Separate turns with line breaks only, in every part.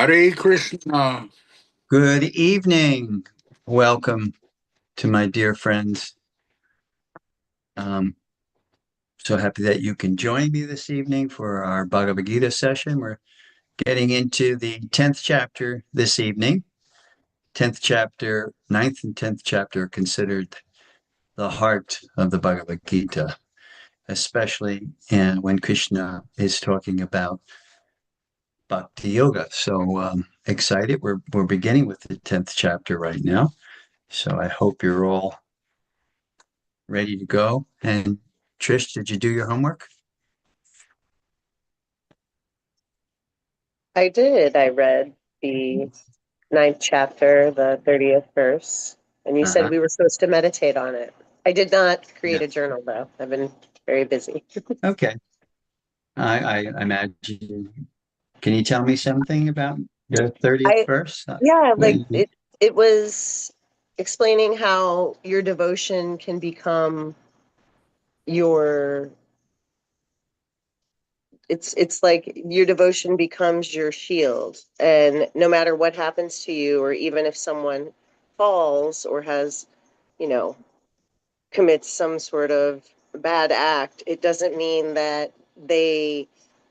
Hare Krishna.
Good evening. Welcome to my dear friends. Um, so happy that you can join me this evening for our Bhagavad Gita session. We're getting into the 10th chapter this evening. 10th chapter, ninth and 10th chapter are considered the heart of the Bhagavad Gita, especially when Krishna is talking about Bhakti Yoga. So excited. We're beginning with the 10th chapter right now. So I hope you're all ready to go. And Trish, did you do your homework?
I did. I read the ninth chapter, the 30th verse, and you said
Uh-huh.
we were supposed to meditate on it. I did not
Yeah.
create a journal, though. I've been very busy.
Okay. I imagine. Can you tell me something about the 30th
I,
verse?
yeah,
What
like it was explaining how your devotion can become your it's like your devotion becomes your shield, and no matter what happens to you, or even if someone falls or has, you know, commits some sort of bad act, it doesn't mean that they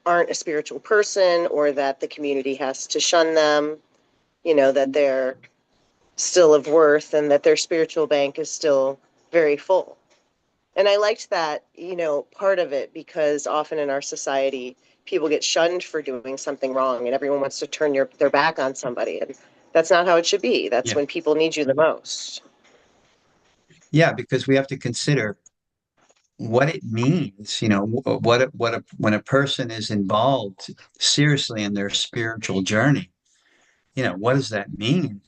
aren't a spiritual person or that the community has to shun them, that they're still of worth and that their spiritual bank is still very full. And I liked that, part of it, because often in our society, people get shunned for doing something wrong and everyone wants to turn their back on somebody. And that's not how it should be. That's
yeah.
when people need you the most.
Yeah, because we have to consider what it means, when a person is involved seriously in their spiritual journey, what does that mean?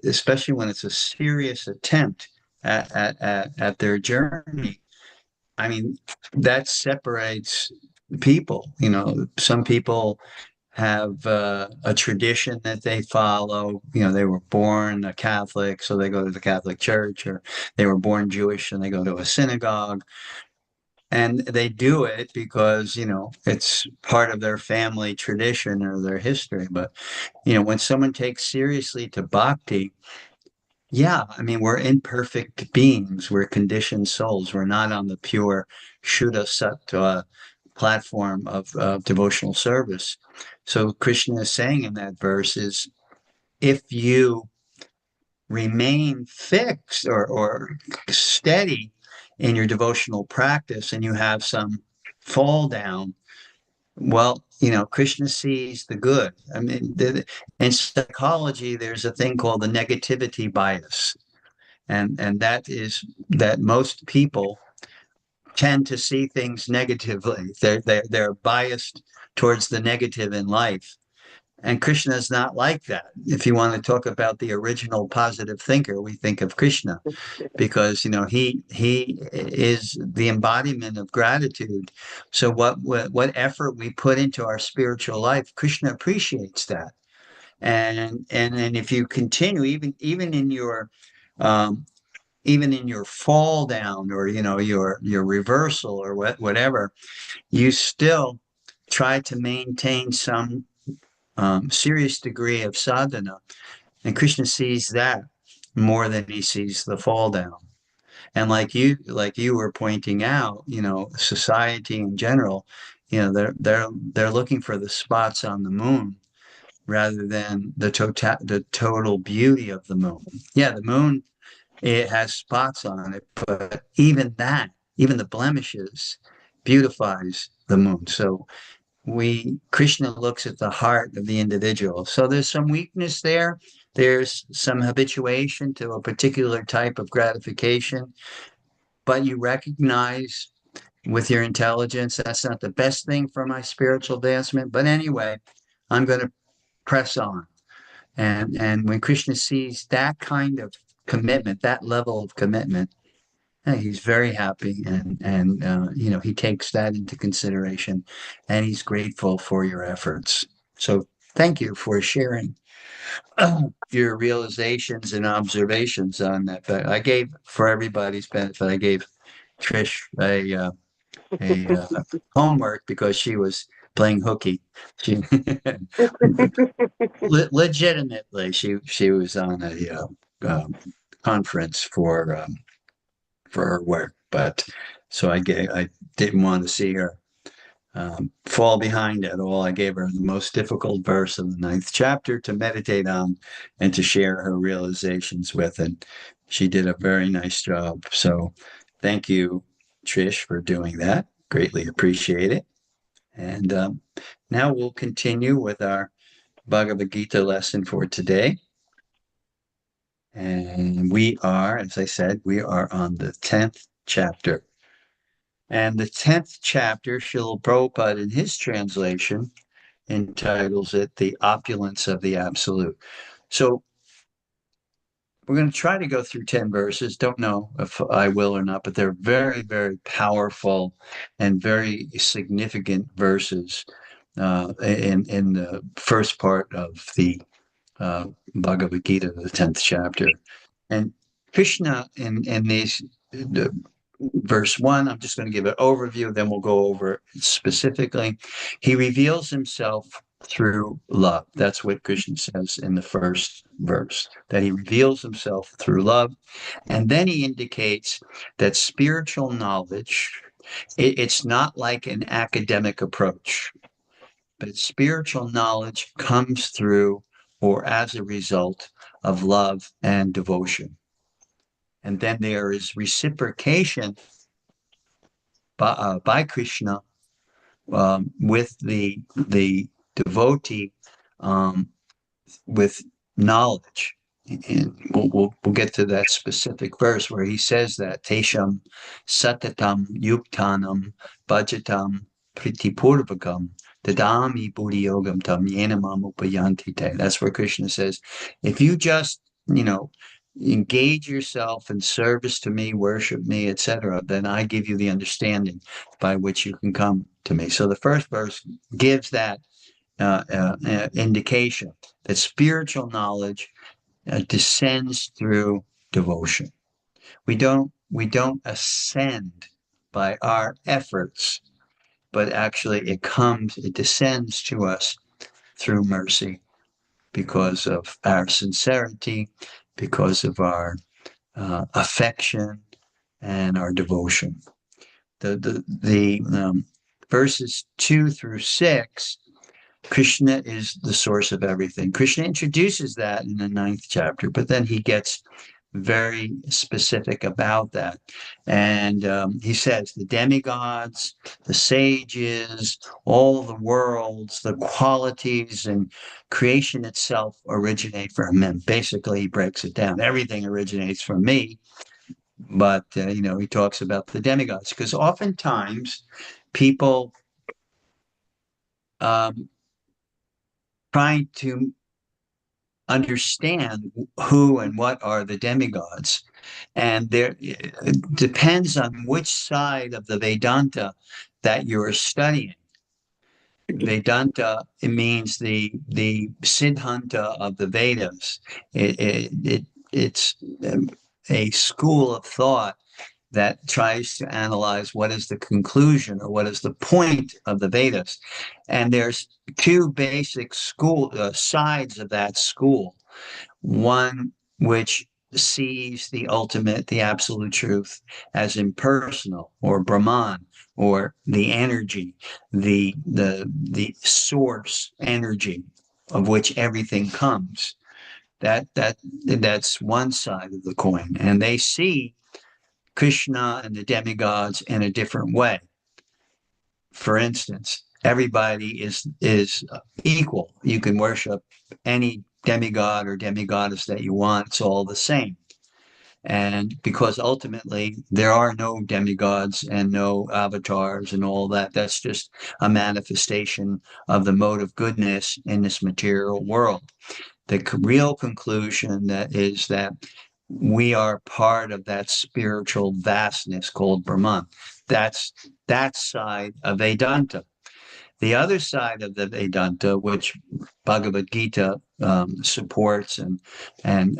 Especially when it's a serious attempt at their journey. I mean, that separates people. Some people have a tradition that they follow. They were born a Catholic, so they go to the Catholic Church, or they were born Jewish and they go to a synagogue. And they do it because, it's part of their family tradition or their history. But, when someone takes seriously to bhakti, yeah, I mean, we're imperfect beings. We're conditioned souls. We're not on the pure Shuddha Sattva platform of devotional service. So Krishna is saying in that verse is if you remain fixed or steady in your devotional practice and you have some fall down, well, Krishna sees the good. I mean, in psychology, there's a thing called the negativity bias. And that is that most people tend to see things negatively. They're biased towards the negative in life. And Krishna is not like that. If you want to talk about the original positive thinker, we think of Krishna because he is the embodiment of gratitude. So what effort we put into our spiritual life, Krishna appreciates that. And if you continue even in your um, even in your fall down or your reversal or whatever, you still try to maintain some serious degree of sadhana. And Krishna sees that more than he sees the fall down. And like you were pointing out, society in general, they're looking for the spots on the moon rather than the total beauty of the moon. Yeah, the moon, it has spots on it, but even the blemishes beautifies the moon. So Krishna looks at the heart of the individual. So there's some weakness there. There's some habituation to a particular type of gratification, but you recognize with your intelligence that's not the best thing for my spiritual advancement. But anyway, I'm going to press on. And when Krishna sees that kind of commitment, that level of commitment, he's very happy, and he takes that into consideration, and he's grateful for your efforts. So thank you for sharing your realizations and observations on that. But I gave, for everybody's benefit, I gave Trish a homework because she was playing hooky. She legitimately, she was on a conference for her work, but so I didn't want to see her fall behind at all. I gave her the most difficult verse of the ninth chapter to meditate on and to share her realizations with, and she did a very nice job. So, thank you, Trish, for doing that. Greatly appreciate it. And now we'll continue with our Bhagavad Gita lesson for today. And we are, as I said, we are on the 10th chapter. And the 10th chapter, Srila Prabhupada, in his translation, entitles it The Opulence of the Absolute. So we're going to try to go through 10 verses. Don't know if I will or not, but they're very, very powerful and very significant verses in the first part of the Bhagavad Gita, the 10th chapter. And Krishna in these, verse 1, I'm just going to give an overview, then we'll go over it specifically. He reveals himself through love. That's what Krishna says in the first verse, that he reveals himself through love. And then he indicates that spiritual knowledge, it's not like an academic approach, but spiritual knowledge comes through or as a result of love and devotion. And then there is reciprocation by Krishna with the devotee with knowledge. And we'll get to that specific verse where he says that Tesham Satatam Yuktanam Bhajatam Pritipurvakam Dadami Buddhi Yogam Tam Yenamam Upayanti Te. That's where Krishna says, if you just, engage yourself in service to me, worship me, etc., then I give you the understanding by which you can come to me. So the first verse gives that indication that spiritual knowledge descends through devotion. We don't ascend by our efforts, but actually it descends to us through mercy because of our sincerity, because of our affection and our devotion. The verses 2 through 6, Krishna is the source of everything. Krishna introduces that in the 9th chapter, but then he gets very specific about that. And he says the demigods, the sages, all the worlds, the qualities and creation itself originate from him. Basically, he breaks it down. Everything originates from me. But, he talks about the demigods because oftentimes people trying to understand who and what are the demigods. And it depends on which side of the Vedanta that you're studying. Vedanta, it means the Siddhanta of the Vedas. It's a school of thought that tries to analyze what is the conclusion or what is the point of the Vedas. And there's two basic sides of that school. One which sees the ultimate, the absolute truth as impersonal or Brahman or the energy, the source energy of which everything comes. That's one side of the coin. And they see Krishna and the demigods in a different way. For instance, everybody is equal. You can worship any demigod or demigoddess that you want. It's all the same. And because ultimately there are no demigods and no avatars and all that, that's just a manifestation of the mode of goodness in this material world. The real conclusion is that we are part of that spiritual vastness called Brahman. That's that side of Vedanta. The other side of the Vedanta, which Bhagavad Gita supports, and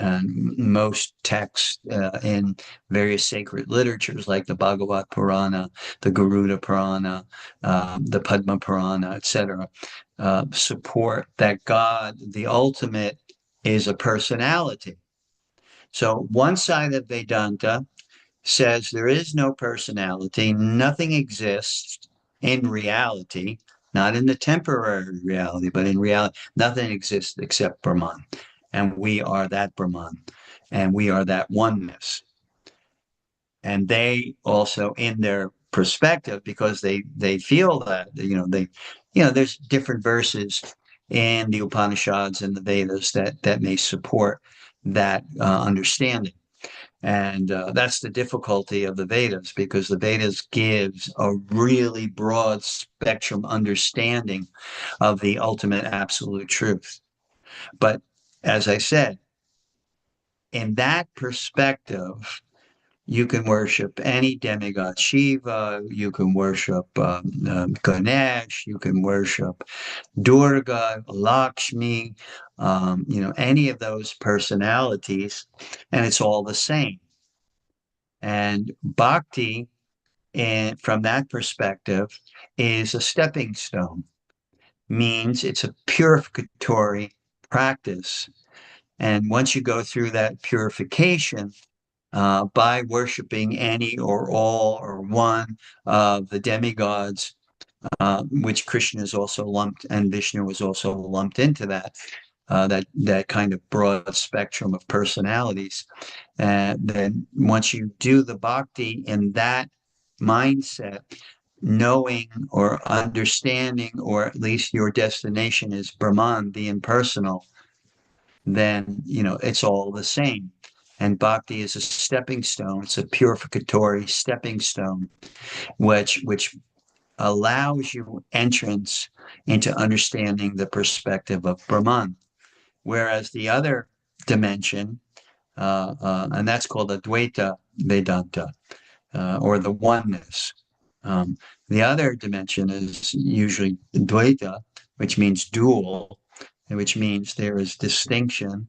most texts in various sacred literatures like the Bhagavad Purana, the Garuda Purana, the Padma Purana, etc., support that God, the ultimate, is a personality. So one side of Vedanta says there is no personality, nothing exists in reality, not in the temporary reality, but in reality, nothing exists except Brahman. And we are that Brahman, and we are that oneness. And they also, in their perspective, because they feel that, there's different verses in the Upanishads and the Vedas that may support that understanding. And that's the difficulty of the Vedas, because the Vedas gives a really broad spectrum understanding of the ultimate absolute truth. But as I said, in that perspective, you can worship any demigod, Shiva, you can worship Ganesh, you can worship Durga, Lakshmi, any of those personalities, and it's all the same. And bhakti, and from that perspective, is a stepping stone, means it's a purificatory practice. And once you go through that purification by worshiping any or all or one of the demigods, which Krishna is also lumped, and Vishnu was also lumped into that kind of broad spectrum of personalities. Then once you do the bhakti in that mindset, knowing or understanding, or at least your destination is Brahman, the impersonal, then it's all the same. And bhakti is a stepping stone. It's a purificatory stepping stone, which allows you entrance into understanding the perspective of Brahman. Whereas the other dimension, and that's called Advaita Vedanta, or the oneness. The other dimension is usually Dvaita, which means dual, which means there is distinction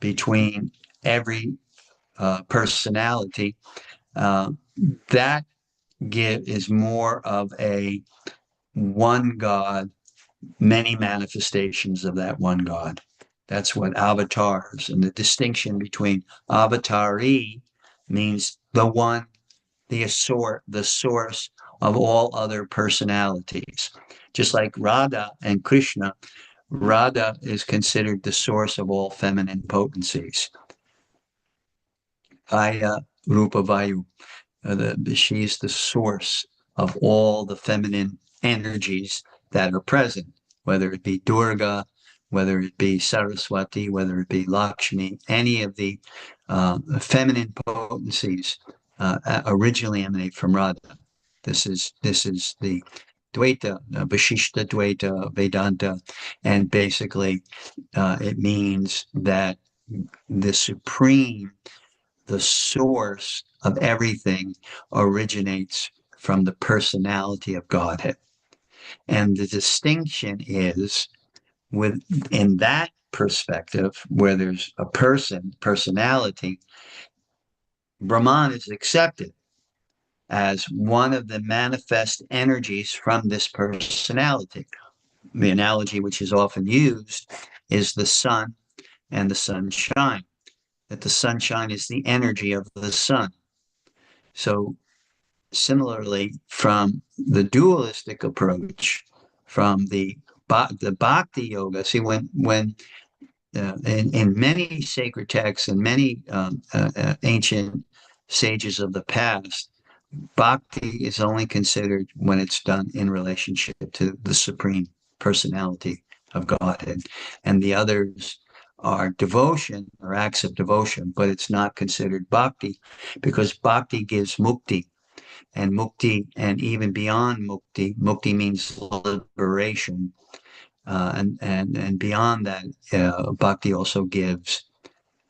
between every personality. That is more of a one God, many manifestations of that one God. That's what avatars, and the distinction between avatari means the one, the source of all other personalities. Just like Radha and Krishna, Radha is considered the source of all feminine potencies. Aya Rupa Vayu, she's the source of all the feminine energies that are present, whether it be Durga, whether it be Saraswati, whether it be Lakshmi, any of the feminine potencies originally emanate from Radha. This is the Dvaita, Vishishta Dvaita Vedanta, and basically it means that the supreme, the source of everything, originates from the personality of Godhead. And the distinction is in that perspective, where there's a personality, Brahman is accepted as one of the manifest energies from this personality. The analogy which is often used is the sun and the sunshine, that the sunshine is the energy of the sun. So similarly, from the dualistic approach, from the bhakti yoga, see, when in many sacred texts and many ancient sages of the past, bhakti is only considered when it's done in relationship to the supreme personality of Godhead, and the others are devotion or acts of devotion, but it's not considered bhakti, because bhakti gives mukti, and mukti, and even beyond mukti, mukti means liberation, and beyond that, bhakti also gives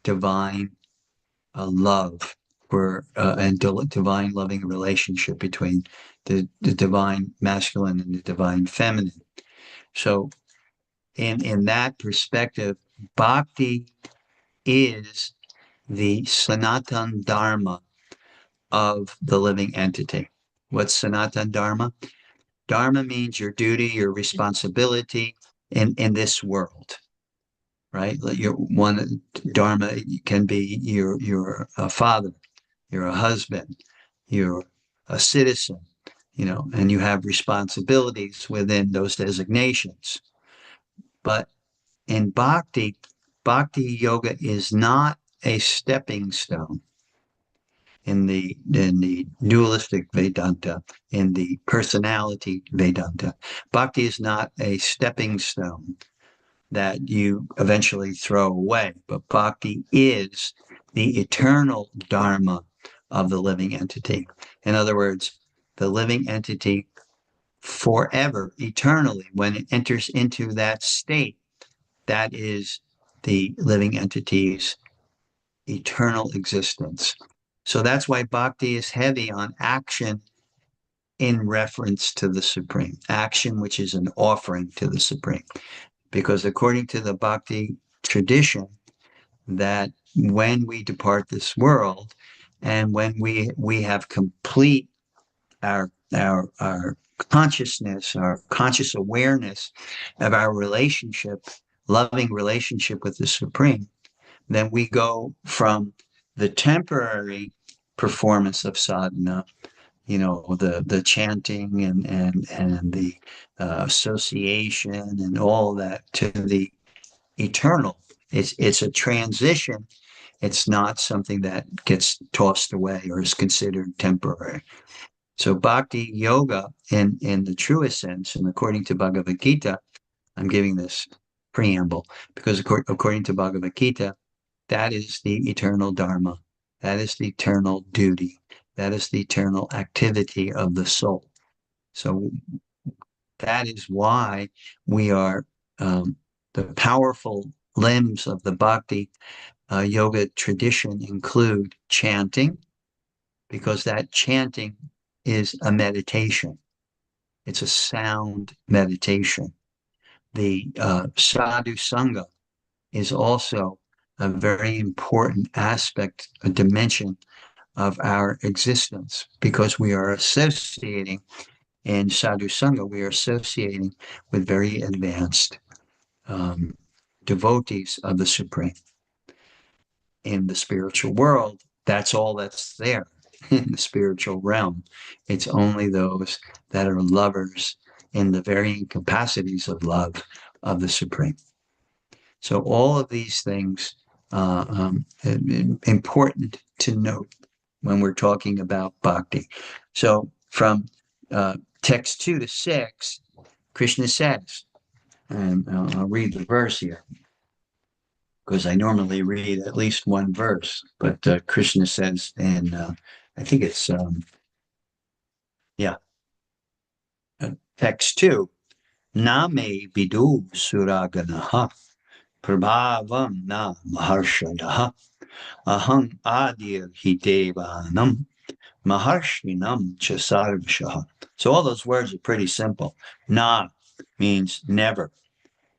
divine love, and divine loving relationship between the divine masculine and the divine feminine. So in that perspective, bhakti is the Sanatan Dharma of the living entity. What's Sanatan Dharma? Dharma means your duty, your responsibility in this world, right? Your one dharma can be you're a father, you're a husband, you're a citizen, and you have responsibilities within those designations. But in bhakti yoga is not a stepping stone in the dualistic Vedanta, in the personality Vedanta. Bhakti is not a stepping stone that you eventually throw away, but bhakti is the eternal dharma of the living entity. In other words, the living entity forever, eternally, when it enters into that state, that is the living entity's eternal existence. So that's why bhakti is heavy on action in reference to the Supreme, action which is an offering to the Supreme. Because according to the bhakti tradition, that when we depart this world and when we have complete our consciousness, our conscious awareness of our relationship, loving relationship with the Supreme, then we go from the temporary performance of sadhana, the chanting and the association and all that, to the eternal. It's a transition. It's not something that gets tossed away or is considered temporary. So bhakti yoga in the truest sense, and according to Bhagavad Gita, I'm giving this preamble because according to Bhagavad Gita, that is the eternal dharma. That is the eternal duty. That is the eternal activity of the soul. So that is why we are the powerful limbs of the bhakti yoga tradition include chanting, because that chanting is a meditation. It's a sound meditation. The sadhu sangha is also a very important aspect, a dimension of our existence, because we are associating in sadhu sangha, we are associating with very advanced devotees of the Supreme. In the spiritual world, that's all that's there. In the spiritual realm, it's only those that are lovers in the varying capacities of love of the Supreme. So all of these things important to note when we're talking about bhakti. So from text 2 to 6, Krishna says, and I'll read the verse here, because I normally read at least one verse, but Krishna says, and I think it's, text 2, Name Bidu Suraganaha Prabhavam Na Maharshadaha Aham Adir Hidevanam Maharshinam Chasarvashaha. So all those words are pretty simple. Na means never.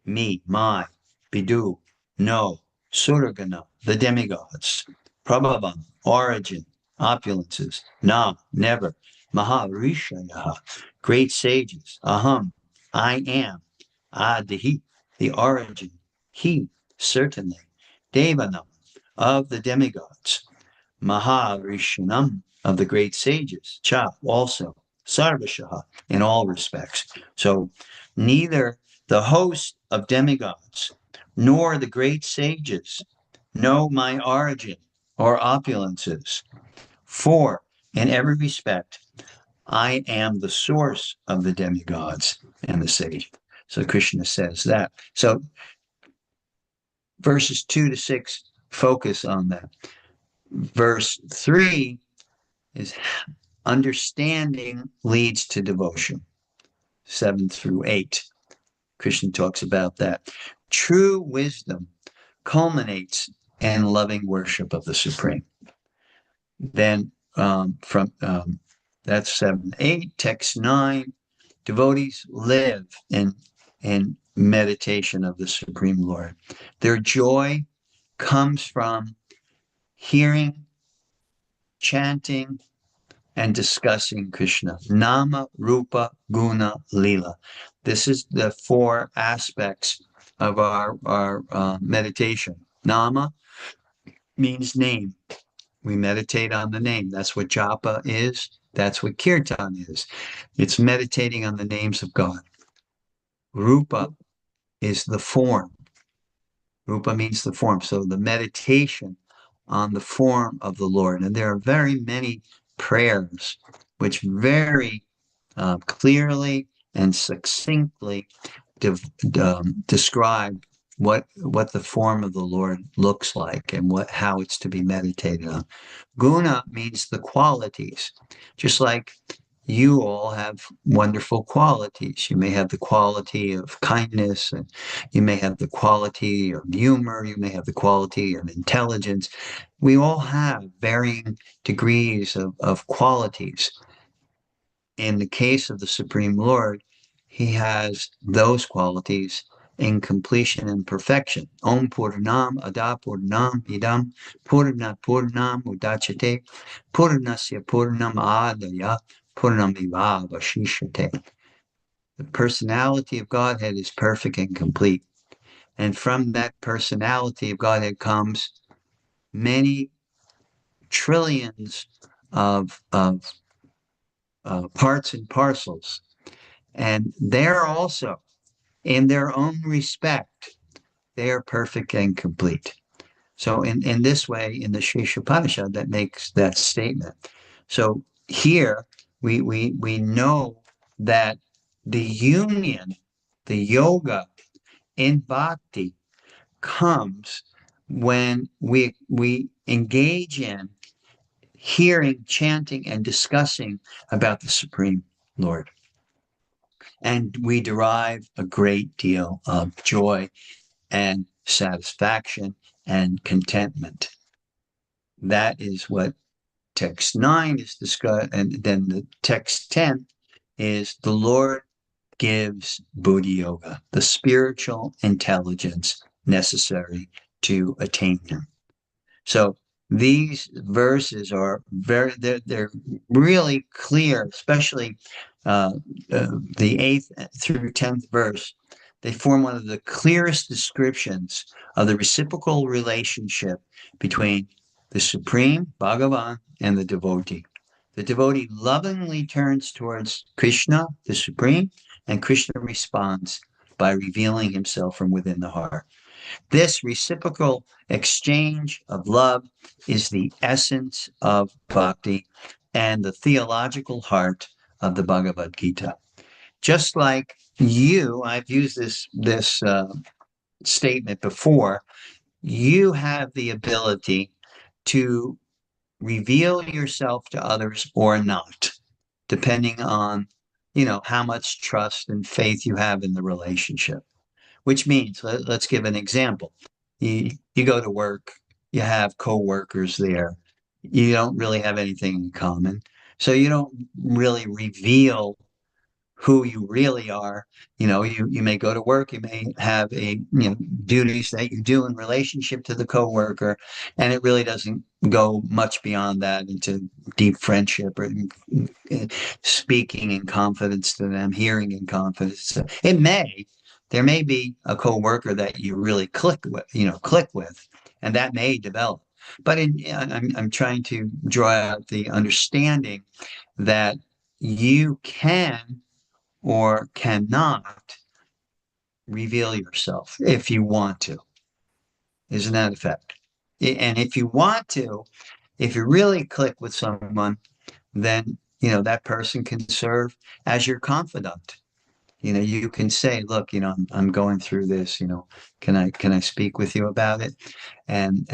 Me, my. Bidu, no. Suragana, the demigods. Prabhavam, origin, opulences. Na, never. Maharishaya, great sages. Aham, I am. Adihi, the origin. He, certainly. Devanam, of the demigods. Maharishanam, of the great sages. Cha, also. Sarvashaha, in all respects. So neither the host of demigods nor the great sages know my origin or opulences. For in every respect, I am the source of the demigods and the sage. So Krishna says that. So verses 2 to 6 focus on that. Verse 3 is understanding leads to devotion. 7 through 8. Krishna talks about that. True wisdom culminates in loving worship of the Supreme. Then from That's 7. 8, text 9. Devotees live in meditation of the Supreme Lord. Their joy comes from hearing, chanting, and discussing Krishna. Nama, Rupa, Guna, Lila. This is the 4 aspects of our meditation. Nama means name. We meditate on the name. That's what japa is. That's what kirtan is. It's meditating on the names of God. Rupa is the form. Rupa means the form. So the meditation on the form of the Lord. And there are very many prayers which very clearly and succinctly describe what the form of the Lord looks like and how it's to be meditated on. Guna means the qualities, just like you all have wonderful qualities. You may have the quality of kindness, and you may have the quality of humor, you may have the quality of intelligence. We all have varying degrees of qualities. In the case of the Supreme Lord, he has those qualities in completion and perfection. Om Purnam Ada Purnam Idam Purnat Purnam Udachate Purnasya Purnam Adaya Purnam Iva Vashishate. The personality of Godhead is perfect and complete. And from that personality of Godhead comes many trillions of parts and parcels. And they're also, in their own respect, they are perfect and complete. So in this way, in the Shishopanishad, that makes that statement. So here we know that the union, the yoga in bhakti comes when we engage in hearing, chanting, and discussing about the Supreme Lord. And we derive a great deal of joy and satisfaction and contentment. That is what text 9 is discussed. And then the text 10 is the Lord gives Buddha Yoga, the spiritual intelligence necessary to attain Him. So these verses are they're really clear, especially uh, the 8th through 10th verse. They form one of the clearest descriptions of the reciprocal relationship between the Supreme Bhagavan and the devotee. The devotee lovingly turns towards Krishna, the Supreme, and Krishna responds by revealing himself from within the heart. This reciprocal exchange of love is the essence of bhakti and the theological heart of the Bhagavad Gita. Just like you, I've used this statement before. You have the ability to reveal yourself to others or not, depending on how much trust and faith you have in the relationship. Which means, let's give an example. You go to work, you have coworkers there. You don't really have anything in common. So you don't really reveal who you really are. You may go to work, you may have duties that you do in relationship to the coworker, and it really doesn't go much beyond that into deep friendship or speaking in confidence to them, hearing in confidence. There may be a coworker that you really click with, and that may develop. But I'm trying to draw out the understanding that you can or cannot reveal yourself if you want to. Isn't that a fact? And if you want to, if you really click with someone, then that person can serve as your confidant. You can say, look, I'm going through this, can I speak with you about it? And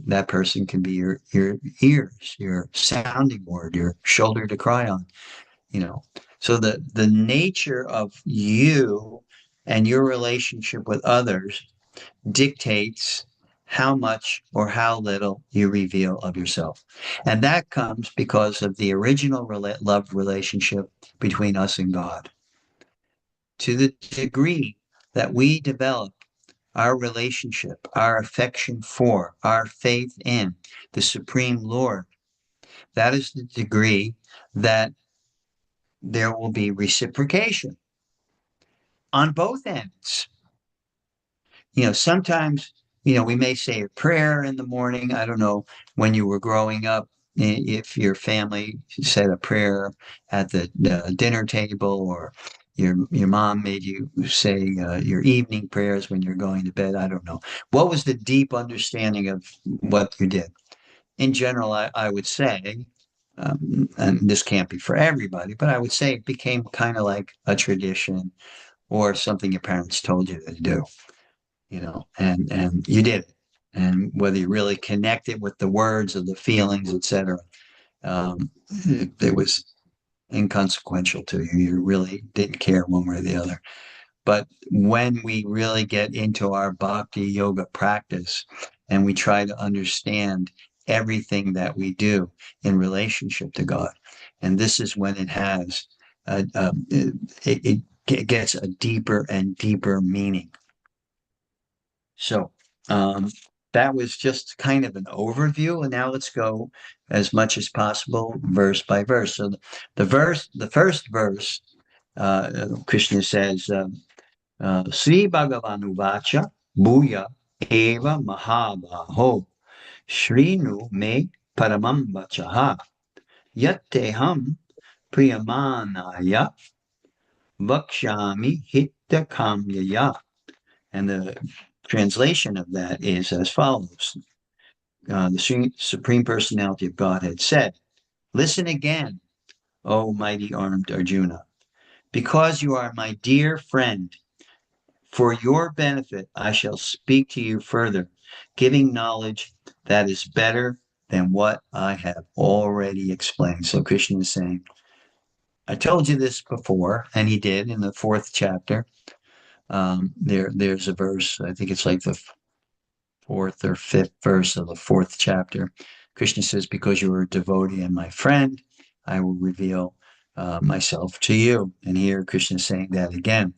that person can be your ears, your sounding board, your shoulder to cry on. So the nature of you and your relationship with others dictates how much or how little you reveal of yourself. And that comes because of the original love relationship between us and God. To the degree that we develop our relationship, our affection for, our faith in the Supreme Lord, that is the degree that there will be reciprocation on both ends. Sometimes, we may say a prayer in the morning. I don't know when you were growing up, if your family said a prayer at the dinner table, or your mom made you say your evening prayers when you're going to bed. I don't know. What was the deep understanding of what you did? In general, I would say, and this can't be for everybody, but I would say it became kind of like a tradition or something your parents told you to do, and you did it. And whether you really connected with the words or the feelings, etc., it was inconsequential to you. You really didn't care one way or the other. But when we really get into our bhakti yoga practice and we try to understand everything that we do in relationship to God, and this is when it has it gets a deeper and deeper meaning. So that was just kind of an overview, and now let's go as much as possible verse by verse. So the first verse, Krishna says, Sri Bhagavan Bhuya Eva Mahabaho Shrinu Me Paramam Vachaha Yatteham Priyamanaya Vakshami Hitta Kamyaya. And the translation of that is as follows. The Supreme Personality of Godhead said, "Listen again, O mighty armed Arjuna, because you are my dear friend. For your benefit, I shall speak to you further, giving knowledge that is better than what I have already explained." So Krishna is saying, I told you this before, and he did in the fourth chapter. There's a verse, I think it's like the fourth or fifth verse of the fourth chapter. Krishna says, because you are a devotee and my friend, I will reveal myself to you. And here Krishna is saying that again.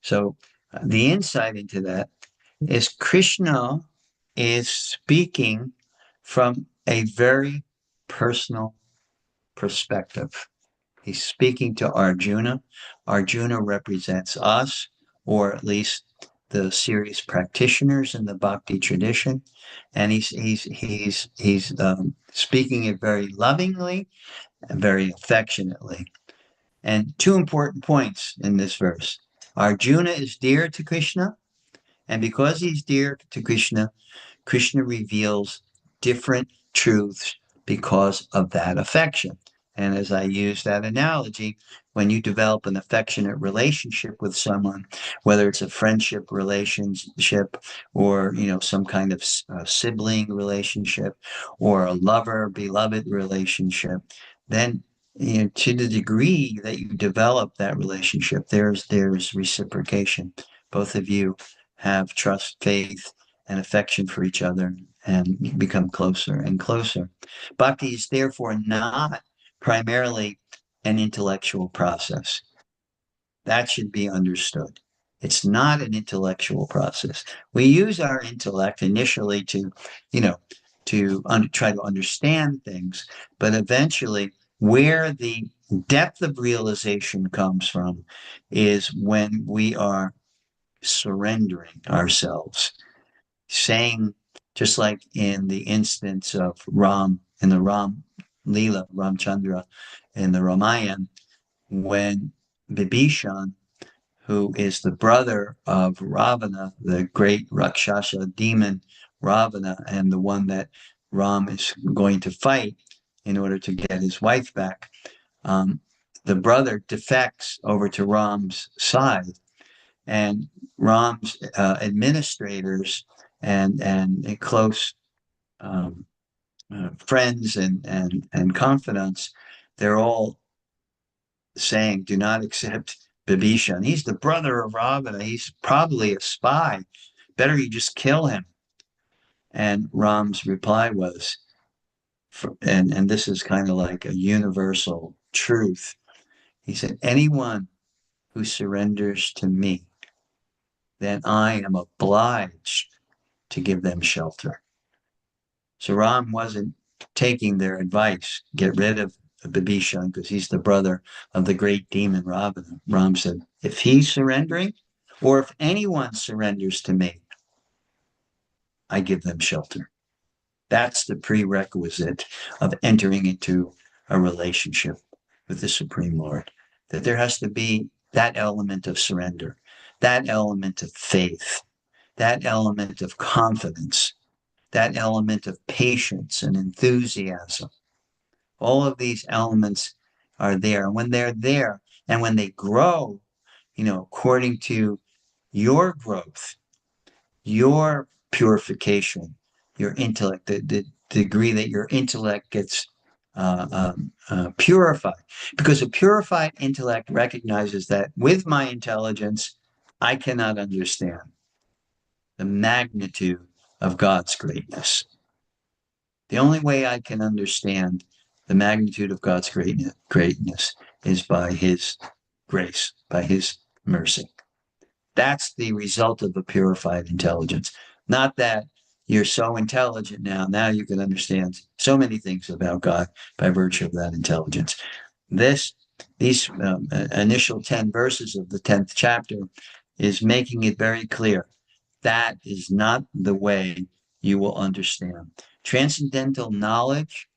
So the insight into that is Krishna is speaking from a very personal perspective. He's speaking to Arjuna. Arjuna represents us, or at least the serious practitioners in the bhakti tradition, and he's speaking it very lovingly and very affectionately. And two important points in this verse: Arjuna is dear to Krishna, and because he's dear to Krishna, Krishna reveals different truths because of that affection. And as I use that analogy, when you develop an affectionate relationship with someone, whether it's a friendship relationship or some kind of sibling relationship or a lover beloved relationship, then to the degree that you develop that relationship, there's reciprocation. Both of you have trust, faith, and affection for each other and become closer and closer. Bhakti is therefore not primarily an intellectual process. That should be understood. It's not an intellectual process. We use our intellect initially to, try to understand things, but eventually, where the depth of realization comes from is when we are surrendering ourselves, saying, just like in the instance of Ram, in the Ram Leela, Ramchandra, in the Ramayana, when Vibhishan, who is the brother of Ravana, the great Rakshasa demon Ravana, and the one that Ram is going to fight in order to get his wife back, the brother defects over to Ram's side, and Ram's administrators and close friends and confidants, they're all saying, "Do not accept Bibhishan. He's the brother of Ravana. He's probably a spy. Better you just kill him." And Ram's reply was, and this is kind of like a universal truth. He said, anyone who surrenders to me, then I am obliged to give them shelter. So Ram wasn't taking their advice, get rid of Bibhishan because he's the brother of the great demon Ravana. Ram said, if he's surrendering, or if anyone surrenders to me, I give them shelter. That's the prerequisite of entering into a relationship with the Supreme Lord, that there has to be that element of surrender, that element of faith, that element of confidence, that element of patience and enthusiasm. All of these elements are there. When they're there and when they grow, according to your growth, your purification, your intellect, the degree that your intellect gets purified. Because a purified intellect recognizes that with my intelligence, I cannot understand the magnitude of God's greatness. The only way I can understand the magnitude of God's greatness is by his grace, by his mercy. That's the result of a purified intelligence. Not that you're so intelligent now you can understand so many things about God by virtue of that intelligence. These initial 10 verses of the 10th chapter is making it very clear that is not the way you will understand. Transcendental knowledge,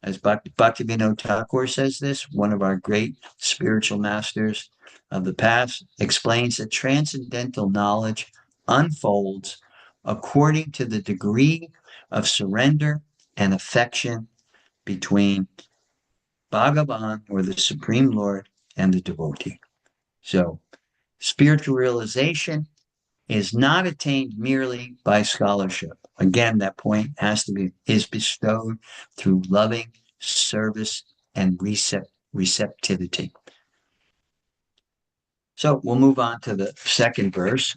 as Bhaktivinoda Thakur says this, one of our great spiritual masters of the past, explains that transcendental knowledge unfolds according to the degree of surrender and affection between Bhagavan, or the Supreme Lord, and the devotee. So, spiritual realization is not attained merely by scholarship. Again, that point is bestowed through loving service and receptivity. So we'll move on to the second verse.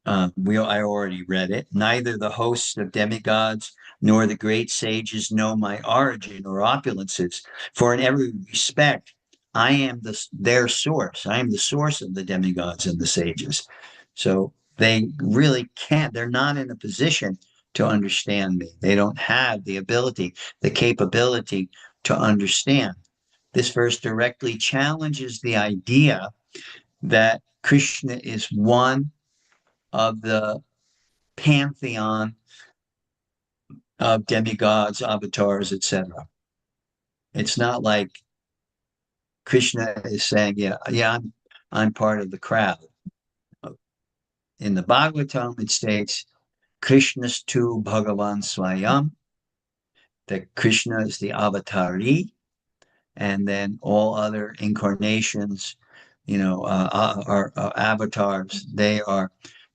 I already read it. Neither the hosts of demigods nor the great sages know my origin or opulences, for in every respect I am their source. I am the source of the demigods and the sages. So they really can't, they're not in a position to understand me. They don't have the ability, the capability to understand. This verse directly challenges the idea that Krishna is one of the pantheon of demigods, avatars, etc. It's not like Krishna is saying, I'm part of the crowd. In the Bhagavatam, it states, Krishna's tu Bhagavan Swayam, that Krishna is the avatari, and then all other incarnations, are avatars. They are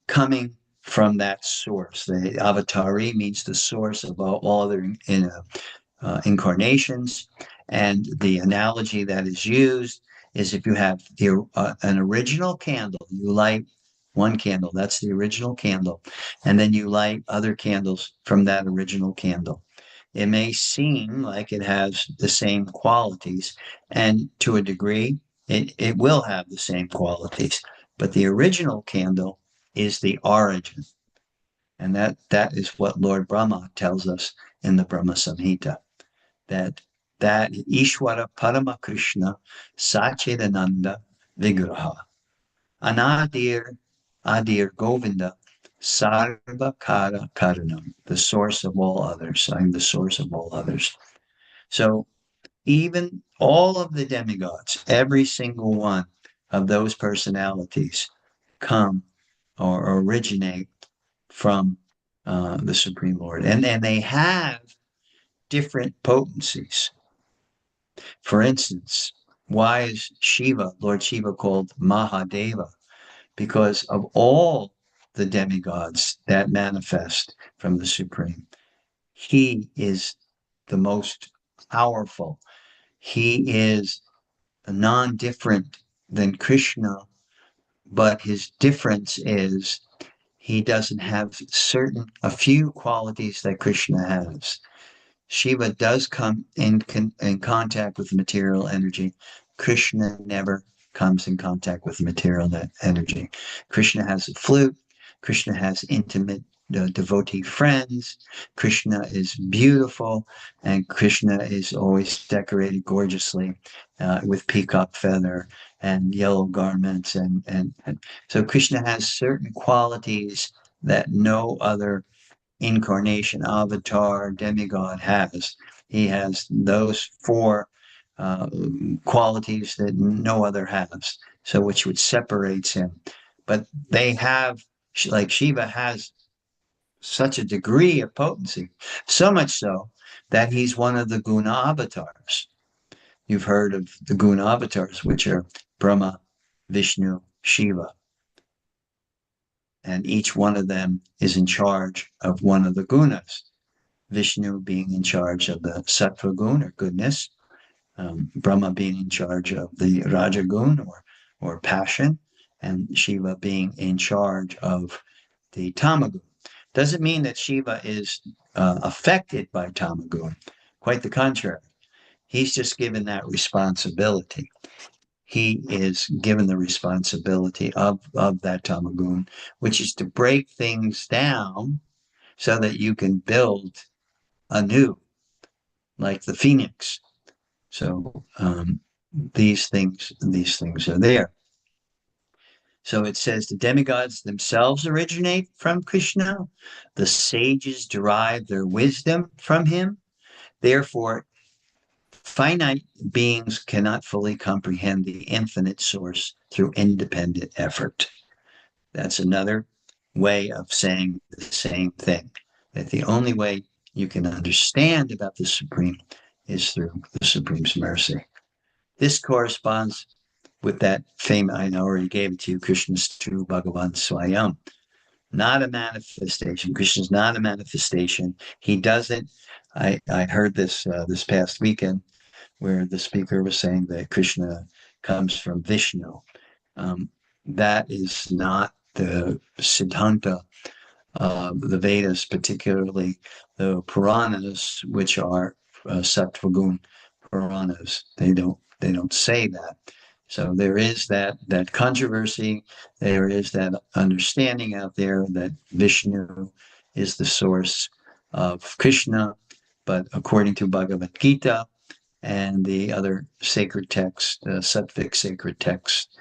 coming from that source. The avatari means the source of all other incarnations. And the analogy that is used is if you have an original candle, you light one candle, that's the original candle, and then you light other candles from that original candle. It may seem like it has the same qualities, and to a degree, it will have the same qualities, but the original candle is the origin. And that is what Lord Brahma tells us in the Brahma Samhita, that Ishwara Parama Krishna Sachidananda Vigraha Adir Govinda Sarva Kara Karanam, the source of all others. I'm the source of all others. So even all of the demigods, every single one of those personalities come or originate from the Supreme Lord. And they have different potencies. For instance, why is Lord Shiva, called Mahadeva? Because of all the demigods that manifest from the Supreme, he is the most powerful. He is non-different than Krishna, but his difference is he doesn't have a few qualities that Krishna has. Shiva does come in contact with material energy. Krishna never comes in contact with material energy. Krishna has a flute. Krishna has intimate devotee friends. Krishna is beautiful, and Krishna is always decorated gorgeously with peacock feather and yellow garments. And so Krishna has certain qualities that no other incarnation, avatar, demigod has. He has those four uh, qualities that no other has. So, which would separates him. But they have, like Shiva has such a degree of potency, so much so that he's one of the guna avatars. You've heard of the guna avatars, which are Brahma, Vishnu, Shiva. And each one of them is in charge of one of the gunas. Vishnu being in charge of the sattva gun or goodness, Brahma being in charge of the rajagun or passion, and Shiva being in charge of the tamagun. Doesn't mean that Shiva is affected by tamagun. Quite the contrary. He's just given that responsibility. He is given the responsibility of that tamagun, which is to break things down so that you can build anew, like the phoenix. So these things are there. So it says the demigods themselves originate from Krishna. The sages derive their wisdom from him. Therefore, finite beings cannot fully comprehend the infinite source through independent effort. That's another way of saying the same thing, that the only way you can understand about the Supreme is through the Supreme's mercy. This corresponds with that fame I already gave it to you, Krishna's true Bhagavan Swayam. Not a manifestation. Krishna's not a manifestation. He doesn't. I heard this past weekend where the speaker was saying that Krishna comes from Vishnu. That is not the Siddhanta of the Vedas, particularly the Puranas, which are Sattvagun Puranas. They don't say that. So there is that controversy. There is that understanding out there that Vishnu is the source of Krishna, but according to Bhagavad Gita and the other sacred text, Sattvic sacred text,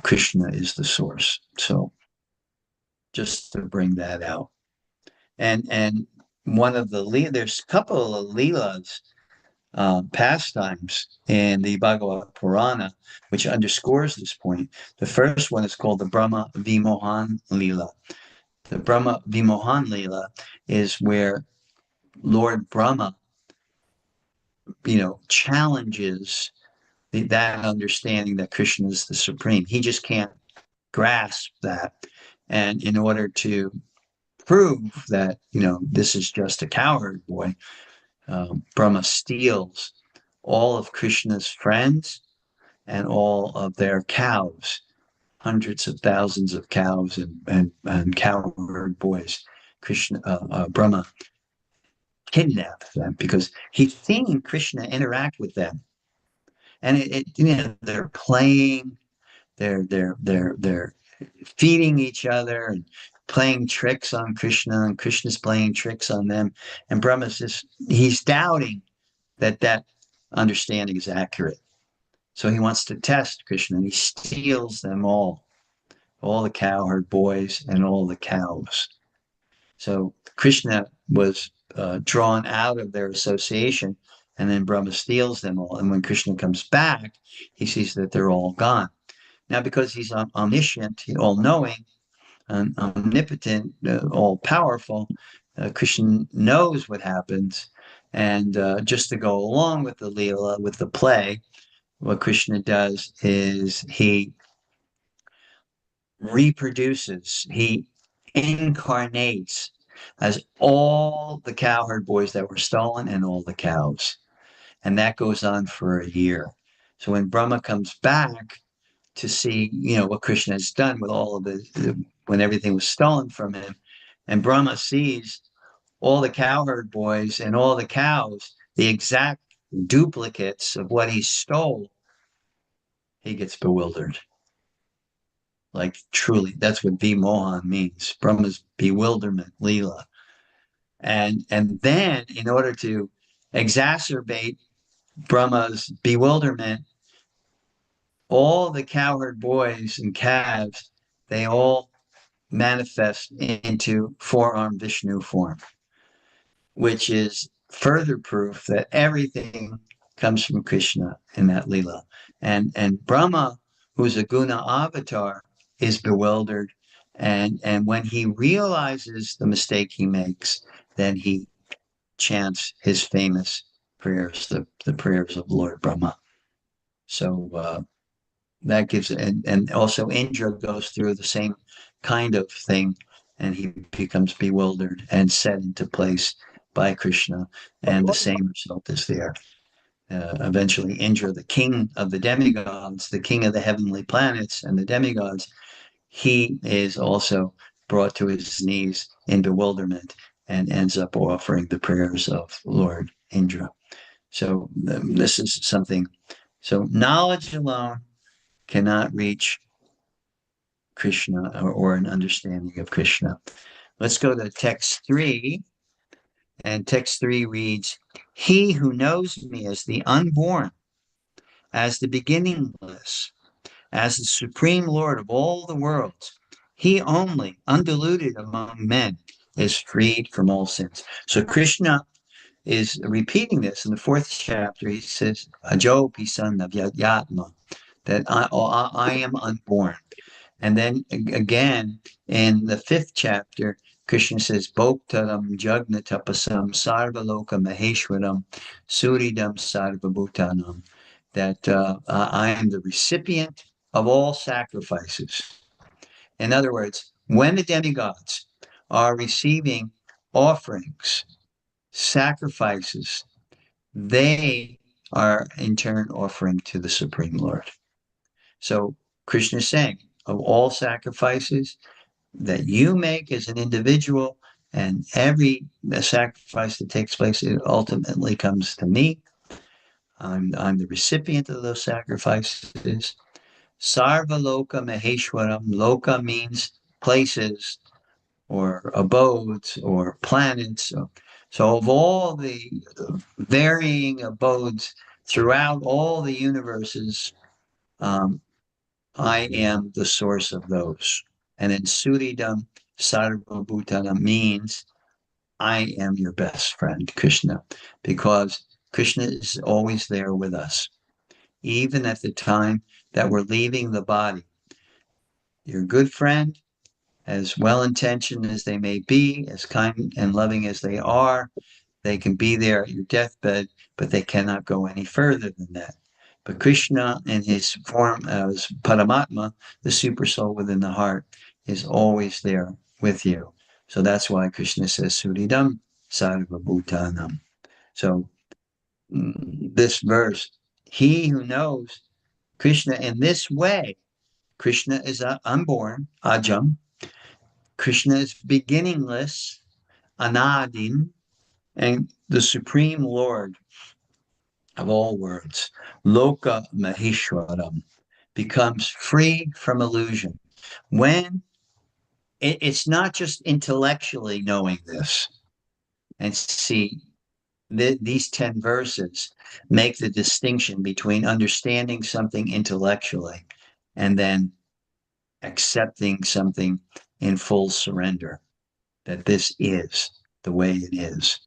Krishna is the source. So just to bring that out, and one of there's a couple of leelas, pastimes in the Bhagavad Purana, which underscores this point. The first one is called the Brahma Vimohan Leela. The Brahma Vimohan Leela is where Lord Brahma, challenges that understanding that Krishna is the supreme. He just can't grasp that. And in order to prove that, this is just a cowherd boy, Brahma steals all of Krishna's friends and all of their cows, hundreds of thousands of cows and cowherd boys. Brahma kidnapped them because he's seen Krishna interact with them, and they're playing, they're feeding each other and playing tricks on Krishna, and Krishna's playing tricks on them, and Brahma's he's doubting that understanding is accurate. So he wants to test Krishna, and he steals them all the cowherd boys and all the cows. So Krishna was drawn out of their association, and then Brahma steals them all. And when Krishna comes back, he sees that they're all gone. Now, because he's omniscient, all-knowing, omnipotent, all-powerful, Krishna knows what happens. And just to go along with the Leela, with the play, what Krishna does is he reproduces, he incarnates as all the cowherd boys that were stolen and all the cows. And that goes on for a year. So when Brahma comes back to see, what Krishna has done with all of when everything was stolen from him. And Brahma sees all the cowherd boys and all the cows, the exact duplicates of what he stole. He gets bewildered. Like truly, that's what Vimohan means. Brahma's bewilderment, Leela. And then in order to exacerbate Brahma's bewilderment, all the cowherd boys and calves, they all manifest into four-armed Vishnu form, which is further proof that everything comes from Krishna in that Leela. And Brahma, who's a guna avatar, is bewildered. And when he realizes the mistake he makes, then he chants his famous prayers, the prayers of Lord Brahma. So that gives, and also Indra goes through the same kind of thing, and he becomes bewildered and set into place by Krishna, and the same result is there. Eventually, Indra, the king of the demigods, the king of the heavenly planets and the demigods, he is also brought to his knees in bewilderment and ends up offering the prayers of Lord Indra. So this is something. So knowledge alone cannot reach Krishna or an understanding of Krishna. Let's go to text 3. And text 3 reads, He who knows me as the unborn, as the beginningless, as the supreme Lord of all the worlds, he only, undiluted among men, is freed from all sins. So Krishna is repeating this in the 4th chapter. He says, Ajopi son of Yatma, that I am unborn. And then again in the 5th chapter, Krishna says, Bhoktaram Jagnatapasam Sarvaloka Maheshwaram Suridam Sarvabhutanam, that I am the recipient of all sacrifices. In other words, when the demigods are receiving offerings, sacrifices, they are in turn offering to the Supreme Lord. So Krishna is saying, of all sacrifices that you make as an individual, and every sacrifice that takes place, it ultimately comes to me. I'm the recipient of those sacrifices. Sarva Loka Maheshwaram. Loka means places or abodes or planets. So of all the varying abodes throughout all the universes, I am the source of those. And then Suridam Sarvabhutana means I am your best friend, Krishna, because Krishna is always there with us, even at the time that we're leaving the body. Your good friend, as well intentioned as they may be, as kind and loving as they are, they can be there at your deathbed, but they cannot go any further than that. But Krishna, in his form as Paramatma, the super soul within the heart, is always there with you. So that's why Krishna says, Suridam Sarva Bhutanam. So this verse, he who knows Krishna in this way, Krishna is unborn, Ajam. Krishna is beginningless, Anadin, and the Supreme Lord of all worlds, Loka Maheshwaram, becomes free from illusion. When it's not just intellectually knowing this, and see, these 10 verses make the distinction between understanding something intellectually and then accepting something in full surrender, that this is the way it is.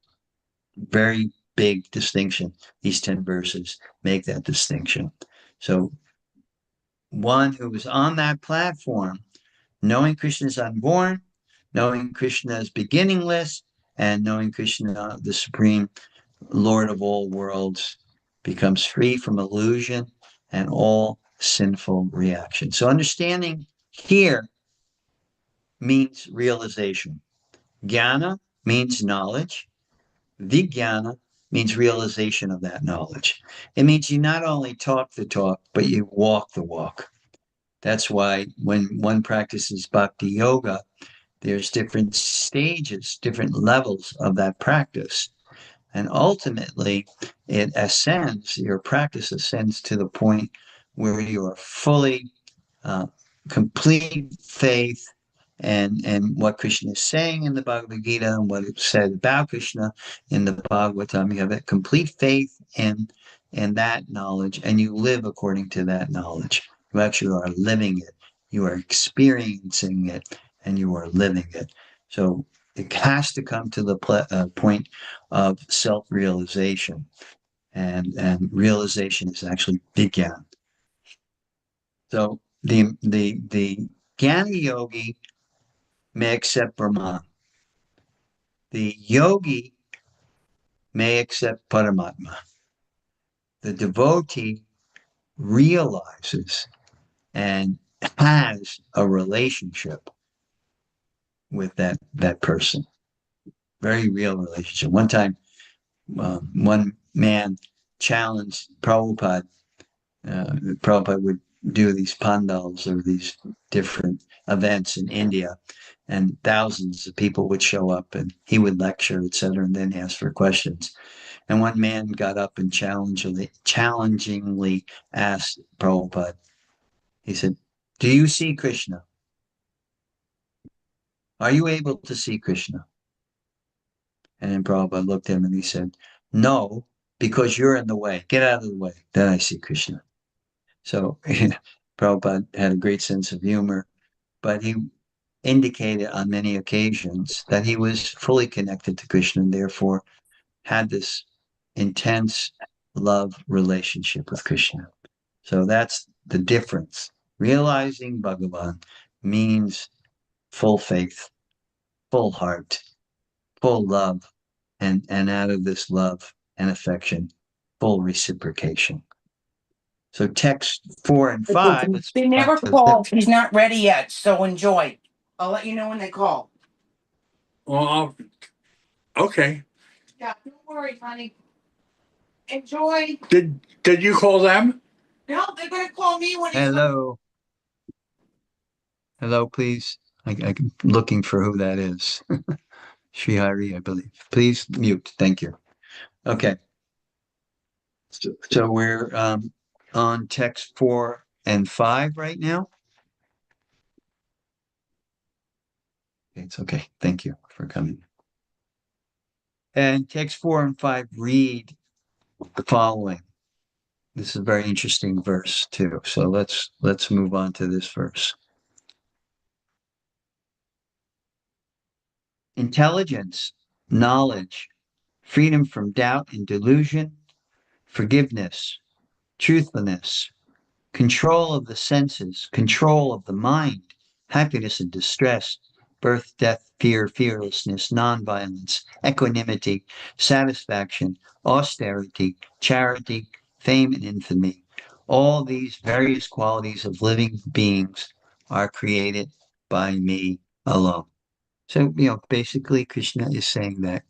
Very big distinction. These 10 verses make that distinction. So one who is on that platform, knowing Krishna is unborn, knowing Krishna is beginningless, and knowing Krishna, the supreme Lord of all worlds, becomes free from illusion and all sinful reaction. So understanding here means realization. Jnana means knowledge. Vijnana means realization of that knowledge. It means you not only talk the talk, but you walk the walk. That's why when one practices bhakti yoga, there's different stages, different levels of that practice. And ultimately, your practice ascends to the point where you are fully uh, complete faith and what Krishna is saying in the Bhagavad Gita and what it said about Krishna in the Bhagavatam. You have a complete faith in that knowledge, and you live according to that knowledge. You actually are living it. You are experiencing it, and you are living it. So it has to come to the point of self-realization, and realization is actually began. So the Jnana yogi may accept Brahman. The yogi may accept Paramatma. The devotee realizes and has a relationship with that person. Very real relationship. One time, one man challenged Prabhupada. Prabhupada would do these pandals or these different events in India, and thousands of people would show up, and he would lecture, etc., and then ask for questions. And one man got up and challengingly asked Prabhupada, he said, "Do you see Krishna? Are you able to see Krishna?" And then Prabhupada looked at him and he said, "No, because you're in the way. Get out of the way. Then I see Krishna." So Prabhupada had a great sense of humor, but he indicated on many occasions that he was fully connected to Krishna and therefore had this intense love relationship with Krishna. So that's the difference. Realizing Bhagavan means full faith, full heart, full love, and out of this love and affection, full reciprocation. So text 4 and 5. Let's
They never called. He's not ready yet, so enjoy. I'll let you know when they call.
Well, okay.
Yeah, don't worry, honey. Enjoy.
Did you call them?
No, they're gonna call me when he's
Hello. Hello, please. I'm looking for who that is. Srihari, I believe. Please mute. Thank you. Okay. So we're on text 4 and 5 right now. It's okay. Thank you for coming. And text 4 and 5 read the following. This is a very interesting verse too. So let's move on to this verse. Intelligence, knowledge, freedom from doubt and delusion, forgiveness, truthfulness, control of the senses, control of the mind, happiness and distress, birth, death, fear, fearlessness, nonviolence, equanimity, satisfaction, austerity, charity, fame, and infamy. All these various qualities of living beings are created by me alone. So, basically, Krishna is saying that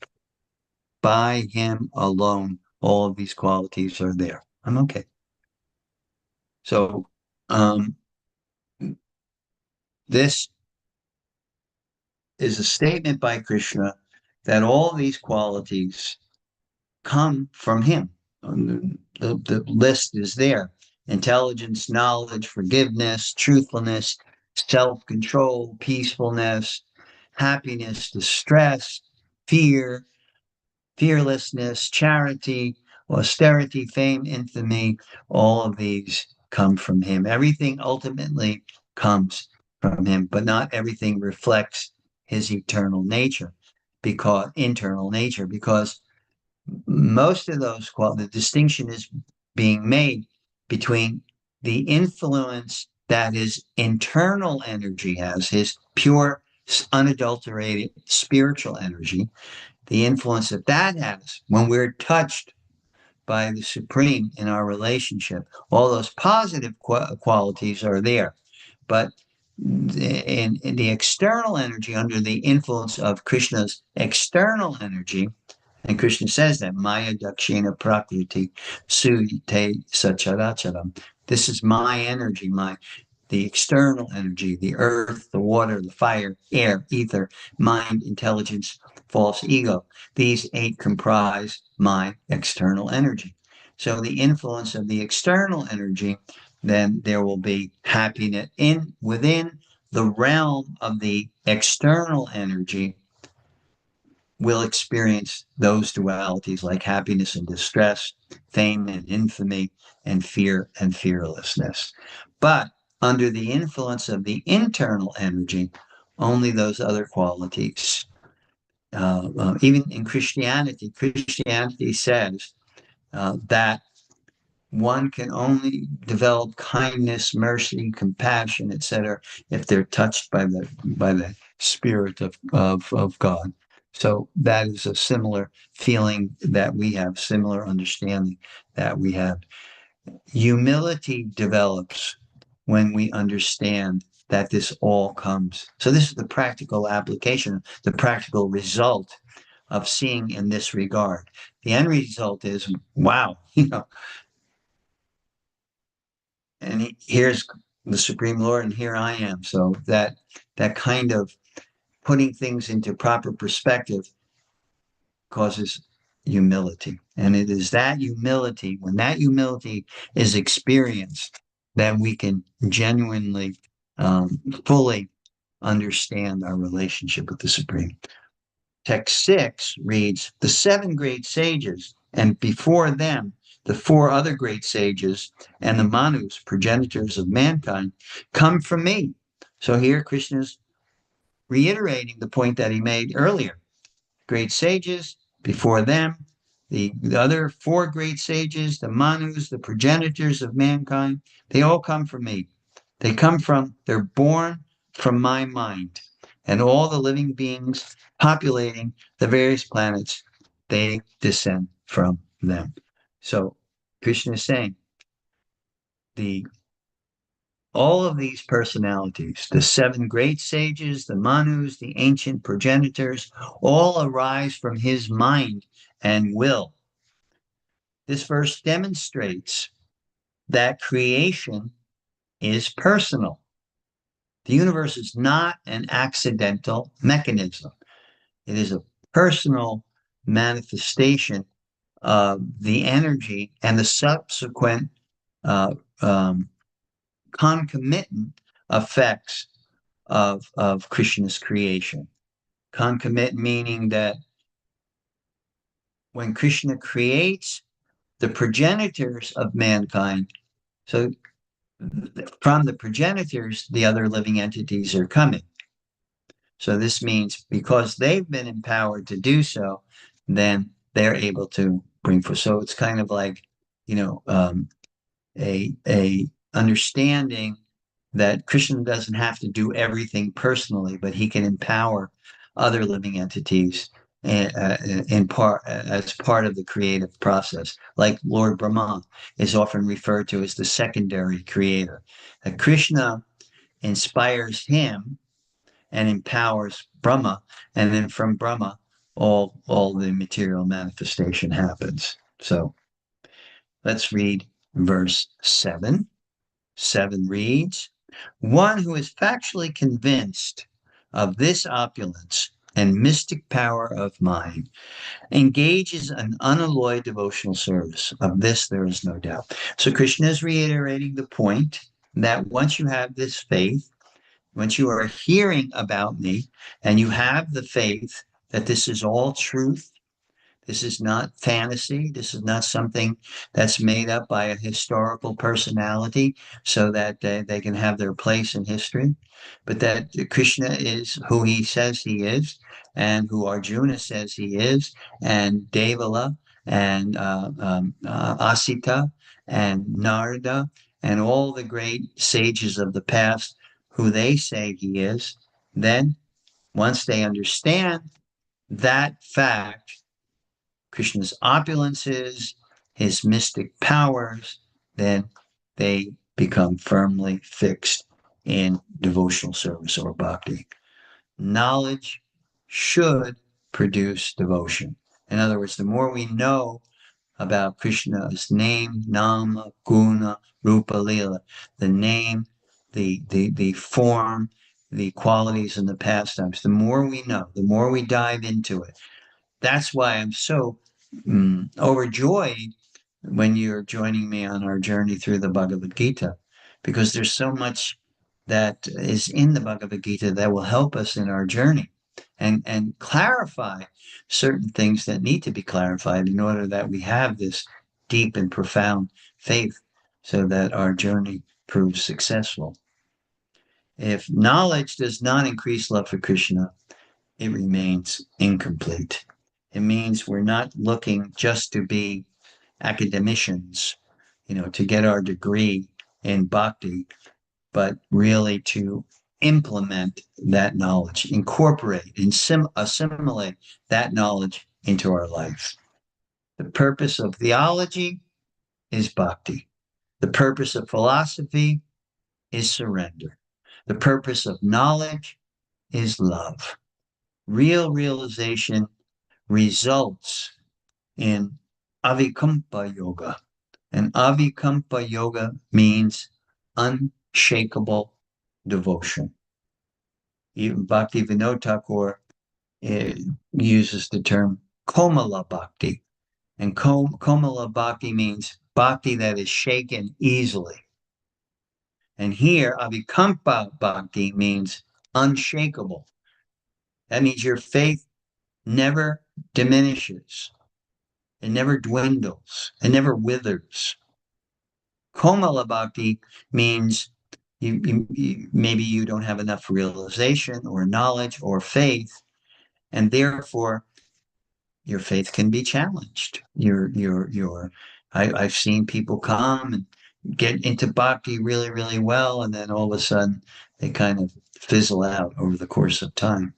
by him alone, all of these qualities are there. I'm okay. So, this is a statement by Krishna that all these qualities come from him. The list is there: intelligence, knowledge, forgiveness, truthfulness, self-control, peacefulness, happiness, distress, fear, fearlessness, charity, austerity, fame, infamy. All of these come from him. Everything ultimately comes from him, but not everything reflects his internal nature, because most of those the distinction is being made between the influence that his internal energy has, his pure, unadulterated spiritual energy, the influence that has when we're touched by the Supreme in our relationship. All those positive qualities are there. But in the external energy, under the influence of Krishna's external energy, and Krishna says that Maya Dakshina Prakriti Suyate Sacharacharam. This is my energy, the external energy, the earth, the water, the fire, air, ether, mind, intelligence, false ego. These 8 comprise my external energy. So the influence of the external energy, then there will be happiness within the realm of the external energy. Will experience those dualities like happiness and distress, fame and infamy, and fear and fearlessness. But under the influence of the internal energy, only those other qualities. Even in Christianity says that one can only develop kindness, mercy, compassion, etc., if they're touched by the Spirit of God. So that is a similar feeling that we have, similar understanding that we have. Humility develops when we understand that this all comes. So this is the practical application, the practical result of seeing in this regard. The end result is, wow, and here's the Supreme Lord, and here I am. So that kind of putting things into proper perspective causes humility. And it is that humility, when that humility is experienced, that we can genuinely, fully understand our relationship with the Supreme. Text 6 reads, the 7 great sages, and before them, the 4 other great sages and the Manus, progenitors of mankind, come from me. So here Krishna's reiterating the point that he made earlier. Great sages, before them, the other 4 great sages, the Manus, the progenitors of mankind, they all come from me. They're born from my mind. And all the living beings populating the various planets, they descend from them. So Krishna is saying all of these personalities, the 7 great sages, the Manus, the ancient progenitors, all arise from his mind and will. This verse demonstrates that creation is personal. The universe is not an accidental mechanism. It is a personal manifestation of the energy and the subsequent uh, um, concomitant effects of Krishna's creation. Concomitant meaning that when Krishna creates the progenitors of mankind, so from the progenitors, the other living entities are coming. So this means because they've been empowered to do so, then they're able to bring forth. So it's kind of like, a understanding that Krishna doesn't have to do everything personally, but he can empower other living entities in part as part of the creative process. Like Lord Brahma is often referred to as the secondary creator. Krishna inspires him and empowers Brahma, and then from Brahma, all the material manifestation happens. So let's read verse 7. 7 reads, one who is factually convinced of this opulence and mystic power of mind engages in unalloyed devotional service. Of this, there is no doubt. So Krishna is reiterating the point that once you have this faith, once you are hearing about me and you have the faith that this is all truth, this is not fantasy. This is not something that's made up by a historical personality so that they can have their place in history, but that Krishna is who he says he is and who Arjuna says he is, and Devala and Asita and Narada and all the great sages of the past who they say he is. Then once they understand that fact, Krishna's opulences, his mystic powers, then they become firmly fixed in devotional service or bhakti. Knowledge should produce devotion. In other words, the more we know about Krishna's name, nama, guna, rupa, lila, the name, the form, the qualities, and the pastimes. The more we know, the more we dive into it. That's why I'm so overjoyed when you're joining me on our journey through the Bhagavad Gita, because there's so much that is in the Bhagavad Gita that will help us in our journey and clarify certain things that need to be clarified in order that we have this deep and profound faith so that our journey proves successful. If knowledge does not increase love for Krishna, it remains incomplete. It means we're not looking just to be academicians, to get our degree in bhakti, but really to implement that knowledge, incorporate and assimilate that knowledge into our life. The purpose of theology is bhakti. The purpose of philosophy is surrender. The purpose of knowledge is love. Real realization results in avikampa yoga. And avikampa yoga means unshakable devotion. Even Bhakti Vinod Thakur uses the term Komala Bhakti. And Komala Bhakti means bhakti that is shaken easily. And here, Avikampa Bhakti means unshakable. That means your faith never diminishes. It never dwindles. It never withers. Komala Bhakti means maybe you don't have enough realization or knowledge or faith, and therefore your faith can be challenged. I've seen people come and get into bhakti really, really well, and then all of a sudden they kind of fizzle out over the course of time.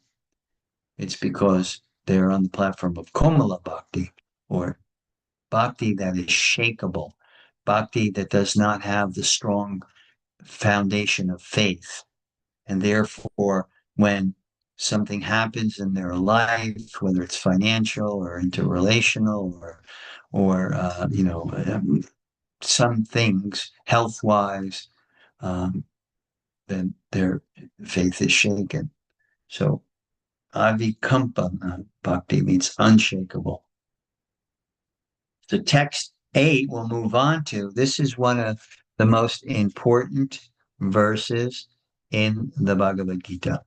It's because they're on the platform of Komala Bhakti, or bhakti that is shakable, bhakti that does not have the strong foundation of faith. And therefore, when something happens in their life, whether it's financial or interrelational or some things health-wise, then their faith is shaken. So avikampa bhakti means unshakable. So text 8 we'll move on to. This is one of the most important verses in the Bhagavad Gita.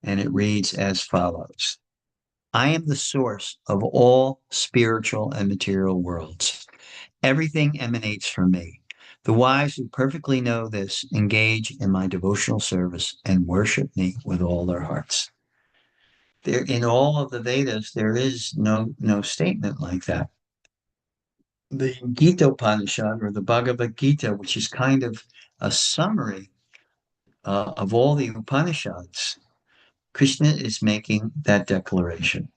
And it reads as follows. I am the source of all spiritual and material worlds. Everything emanates from me. The wise who perfectly know this engage in my devotional service and worship me with all their hearts. There, in all of the Vedas, there is no statement like that. The Gita Upanishad, or the Bhagavad Gita, which is kind of a summary of all the Upanishads, Krishna is making that declaration.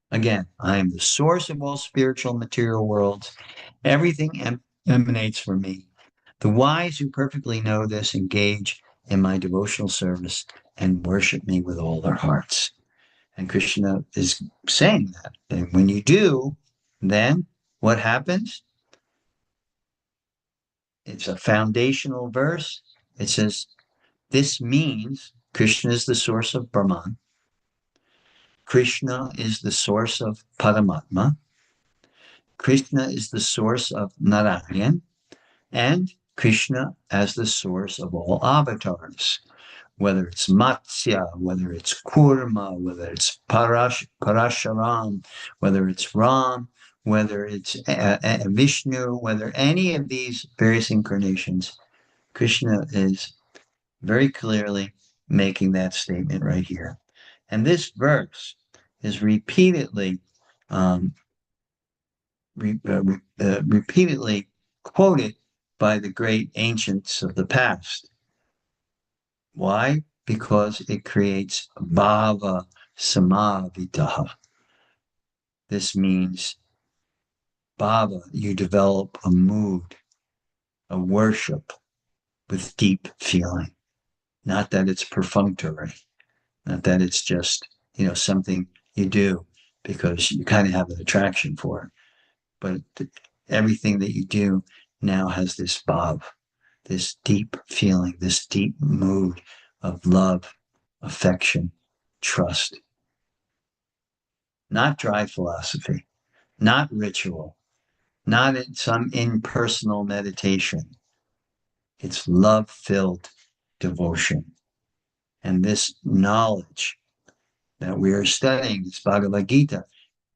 Again, I am the source of all spiritual material worlds. Everything emanates from me. The wise who perfectly know this engage in my devotional service and worship me with all their hearts. And Krishna is saying that. And when you do, then what happens? It's a foundational verse. It says, this means Krishna is the source of Brahman. Krishna is the source of Paramatma. Krishna is the source of Narayan. And Krishna as the source of all avatars, whether it's Matsya, whether it's Kurma, whether it's Parasharam, whether it's Ram, whether it's Vishnu, whether any of these various incarnations, Krishna is very clearly making that statement right here. And this verse is repeatedly quoted by the great ancients of the past. Why? Because it creates bhava samavitaha. This means bhava, you develop a mood, a worship with deep feeling. Not that it's perfunctory, not that it's just, something you do because you kind of have an attraction for it. But everything that you do now has this bhav. this deep feeling, this deep mood of love, affection, trust. Not dry philosophy, not ritual, not in some impersonal meditation. It's love-filled devotion. And this knowledge that we are studying, this Bhagavad Gita,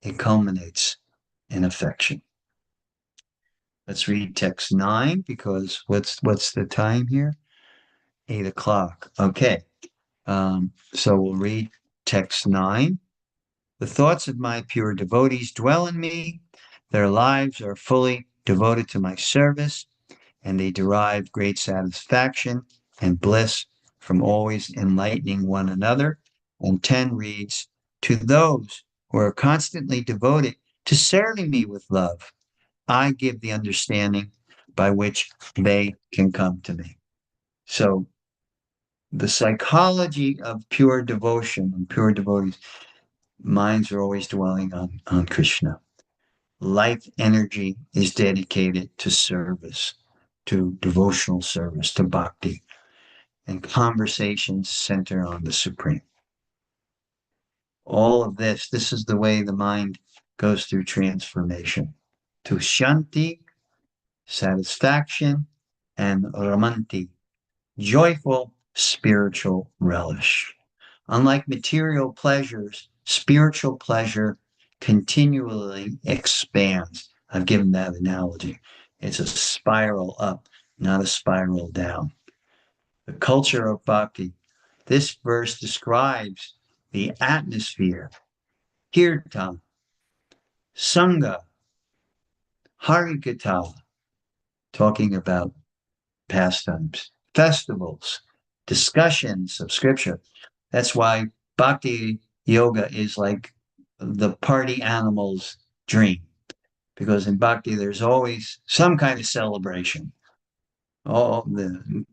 it culminates in affection. Let's read text 9 because what's the time here? 8 o'clock. Okay. So we'll read text 9. The thoughts of my pure devotees dwell in me. Their lives are fully devoted to my service, and they derive great satisfaction and bliss from always enlightening one another. And 10 reads, to those who are constantly devoted to serving me with love, I give the understanding by which they can come to me. So the psychology of pure devotion and pure devotees, minds are always dwelling on Krishna. Life energy is dedicated to service, to devotional service, to bhakti, and conversations center on the Supreme. All of this is the way the mind goes through transformation to shanti, satisfaction, and ramanti, joyful spiritual relish. Unlike material pleasures, spiritual pleasure continually expands. I've given that analogy. It's a spiral up, not a spiral down. The culture of bhakti. This verse describes the atmosphere, kirtan, sangha, harikatha, talking about pastimes, festivals, discussions of scripture. That's why bhakti yoga is like the party animal's dream, because in bhakti there's always some kind of celebration. All the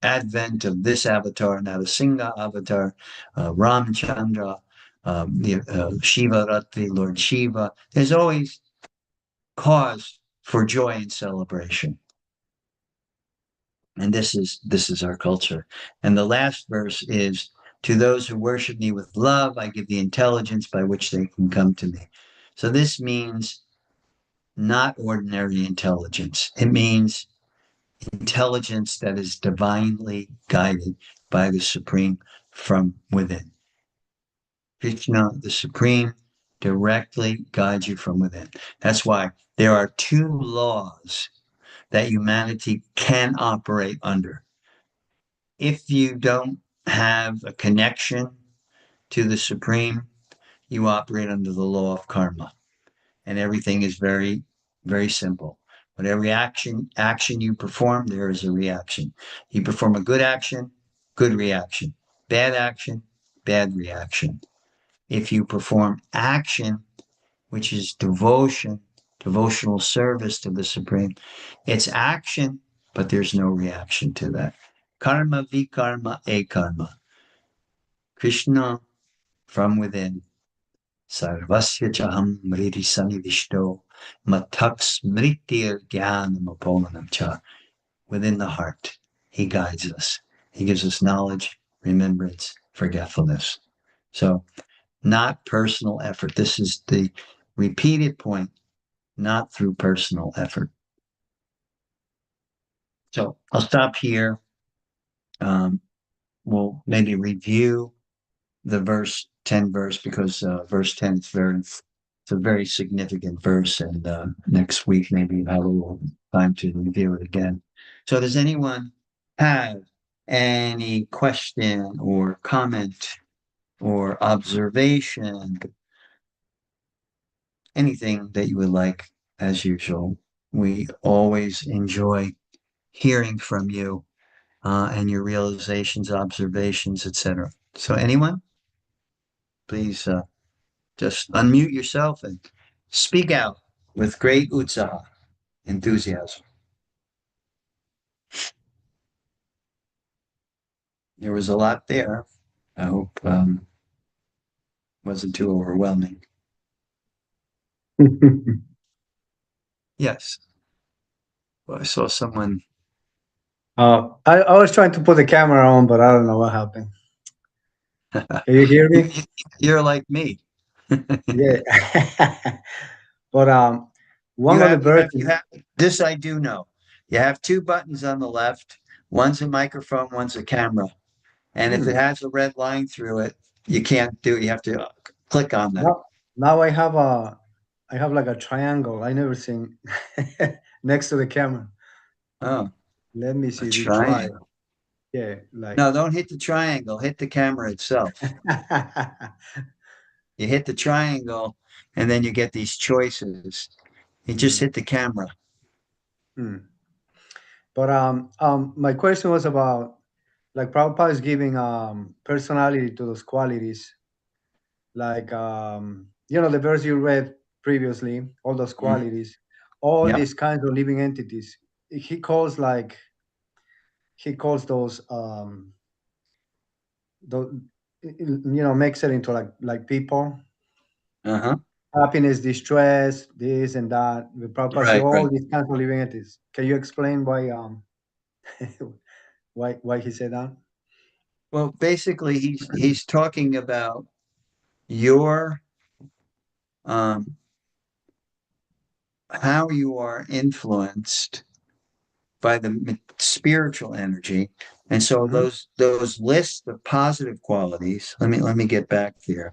advent of this avatar, now the Singha avatar, Ramchandra, Shiva Ratri, Lord Shiva. There's always cause for joy and celebration. And this is our culture. And the last verse is, to those who worship me with love, I give the intelligence by which they can come to me. So this means not ordinary intelligence. It means intelligence that is divinely guided by the Supreme from within. Krishna, the Supreme, directly guides you from within. That's why there are two laws that humanity can operate under. If you don't have a connection to the Supreme, you operate under the law of karma. And everything is very, very simple. Whatever action you perform, there is a reaction. You perform a good action, good reaction. Bad action, bad reaction. If you perform action, which is devotion, devotional service to the Supreme, it's action, but there's no reaction to that. Karma vikarma ekarma. Krishna from within. Sarvasya chaham mriti sanivishto matak smritir jnanam apolanam cha. Within the heart, he guides us. He gives us knowledge, remembrance, forgetfulness. So, not personal effort. This is the repeated point, not through personal effort. So, I'll stop here. We'll maybe review the verse 10 verse because verse 10 is it's a very significant verse, and next week maybe have a little time to review it again. So does anyone have any question or comment or observation, anything that you would like? As usual, we always enjoy hearing from you and your realizations, observations, etc. So anyone, please just unmute yourself and speak out with great utsaha, enthusiasm. There was a lot there. I hope wasn't too overwhelming. Yes. Well, I saw someone.
I was trying to put the camera on, but I don't know what happened. Can you hear me?
You're like me.
Yeah. But
You
one of the
have, you have, you
verses.
have, this I do know. You have two buttons on the left. One's a microphone, one's a camera. And if
Hmm,
it has a red line through it, you can't do it. You have to click on that.
now I have like a triangle. I never seen next to the camera.
Oh,
Let me
a
see. Reply.
triangle.
Yeah, like.
No, don't hit the triangle. Hit the camera itself. You hit the triangle, and then you get these choices. You just
Hmm,
hit the camera.
hmm. But my question was about like Prabhupada is giving personality to those qualities, like the verse you read previously, all those
Mhm.
qualities, all
Yep.
these kinds of living entities. He calls like he calls those makes it into like people,
Uh-huh.
happiness, distress, this and that. The Prabhupada say
Right,
all
right.
these kinds of living entities. Can you explain why why he said that?
Well, basically, he's talking about your um, how you are influenced by the spiritual energy, and so
Hmm.
those lists of positive qualities. Let me get back there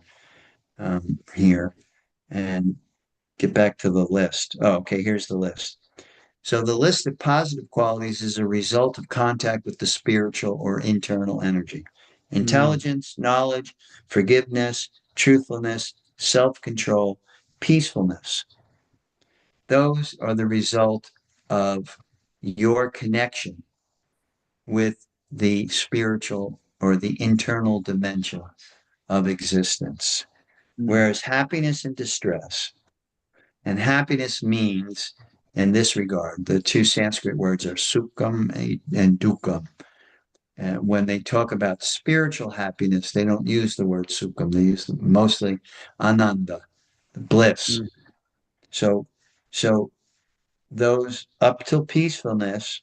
here and get back to the list. Oh, okay, here's the list. So the list of positive qualities is a result of contact with the spiritual or internal energy.
Mm,
Intelligence, knowledge, forgiveness, truthfulness, self-control, peacefulness. Those are the result of your connection with the spiritual or the internal dimension of existence.
mm.
Whereas happiness and distress, and happiness means, in this regard, the two Sanskrit words are sukham and dukkam. And when they talk about spiritual happiness, they don't use the word sukham. They use mostly ananda, bliss.
Mm.
So, so those up till peacefulness,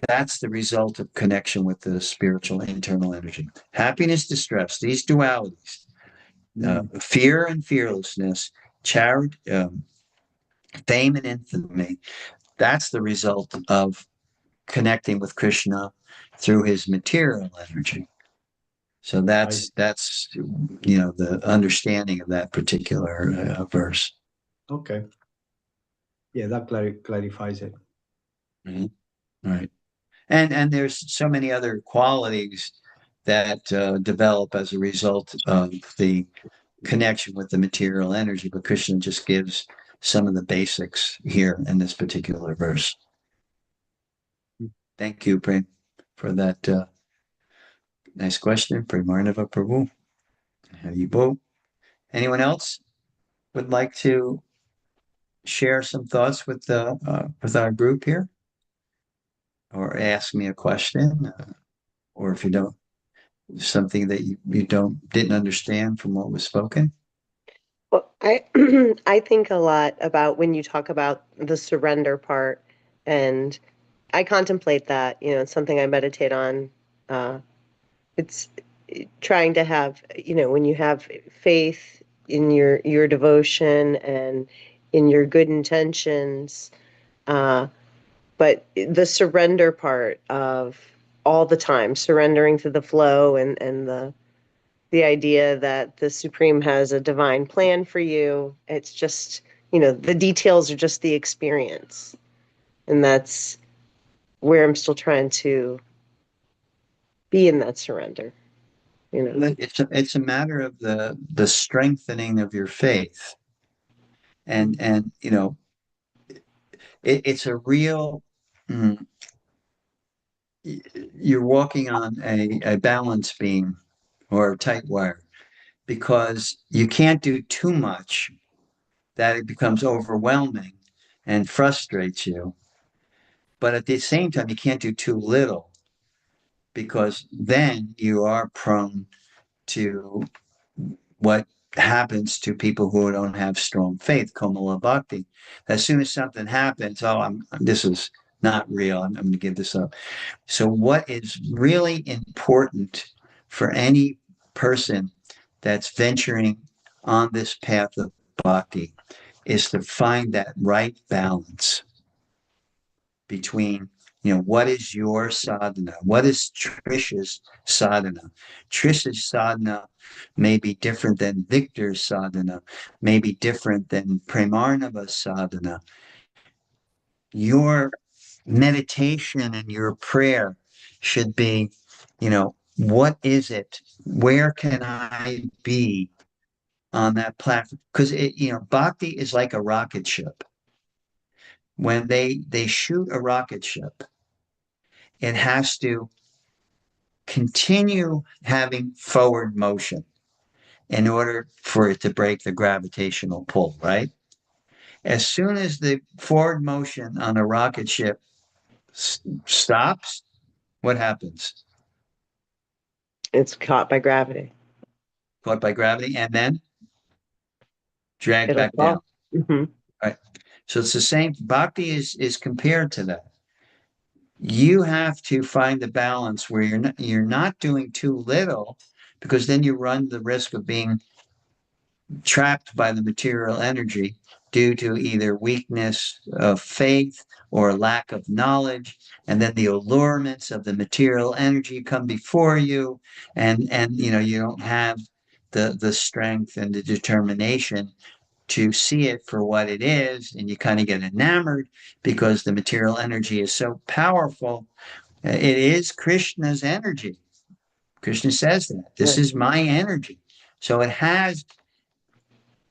that's the result of connection with the spiritual internal energy. Happiness, distress, these dualities,
Mm.
fear and fearlessness, charity, fame and infamy, that's the result of connecting with Krishna through his material energy. So
I
that's the understanding of that particular verse.
okay. Yeah, that clarifies it.
Mhm. Right. And there's so many other qualities that develop as a result of the connection with the material energy, but Krishna just gives some of the basics here in this particular verse.
Mm.
Thank you, Prem, for that nice question. Premarnava Prabhu. Haribo. Anyone else would like to share some thoughts with our group here, or ask me a question, or if you don't, something that you didn't understand from what was spoken?
Well, I I think a lot about when you talk about the surrender part, and I contemplate that. It's something I meditate on. It's trying to have, when you have faith in your devotion and in your good intentions, uh, but the surrender part of all the time surrendering to the flow and the idea that the Supreme has a divine plan for you. It's just, the details are just the experience. And that's where I'm still trying to be in that surrender.
It's a matter of the strengthening of your faith, and it's a real. mm, you're walking on a balance beam or a tight wire, because you can't do too much that it becomes overwhelming and frustrates you. But at the same time, you can't do too little, because then you are prone to what happens to people who don't have strong faith, Komala Bhakti. As soon as something happens, this is not real. I'm going to give this up. So, what is really important for any person that's venturing on this path of bhakti is to find that right balance between, what is your sadhana? What is Trisha's sadhana? Trisha's sadhana may be different than Victor's sadhana, may be different than Premarnava's sadhana. Your meditation and your prayer should be, what is it? Where can I be on that platform? Because bhakti is like a rocket ship. When they shoot a rocket ship, it has to continue having forward motion in order for it to break the gravitational pull, right? As soon as the forward motion on a rocket ship stops, what happens?
It's caught by gravity.
Caught by gravity and then dragged
It'll
back down.
fall. Mhm.
Right. So it's the same. Bhakti is compared to that. You have to find the balance where you're not doing too little, because then you run the risk of being trapped by the material energy due to either weakness of faith or lack of knowledge, and then the allurements of the material energy come before you, and you don't have the strength and the determination to see it for what it is, and you kind of get enamored because the material energy is so powerful. It is Krishna's energy. Krishna says that this is my energy. So it has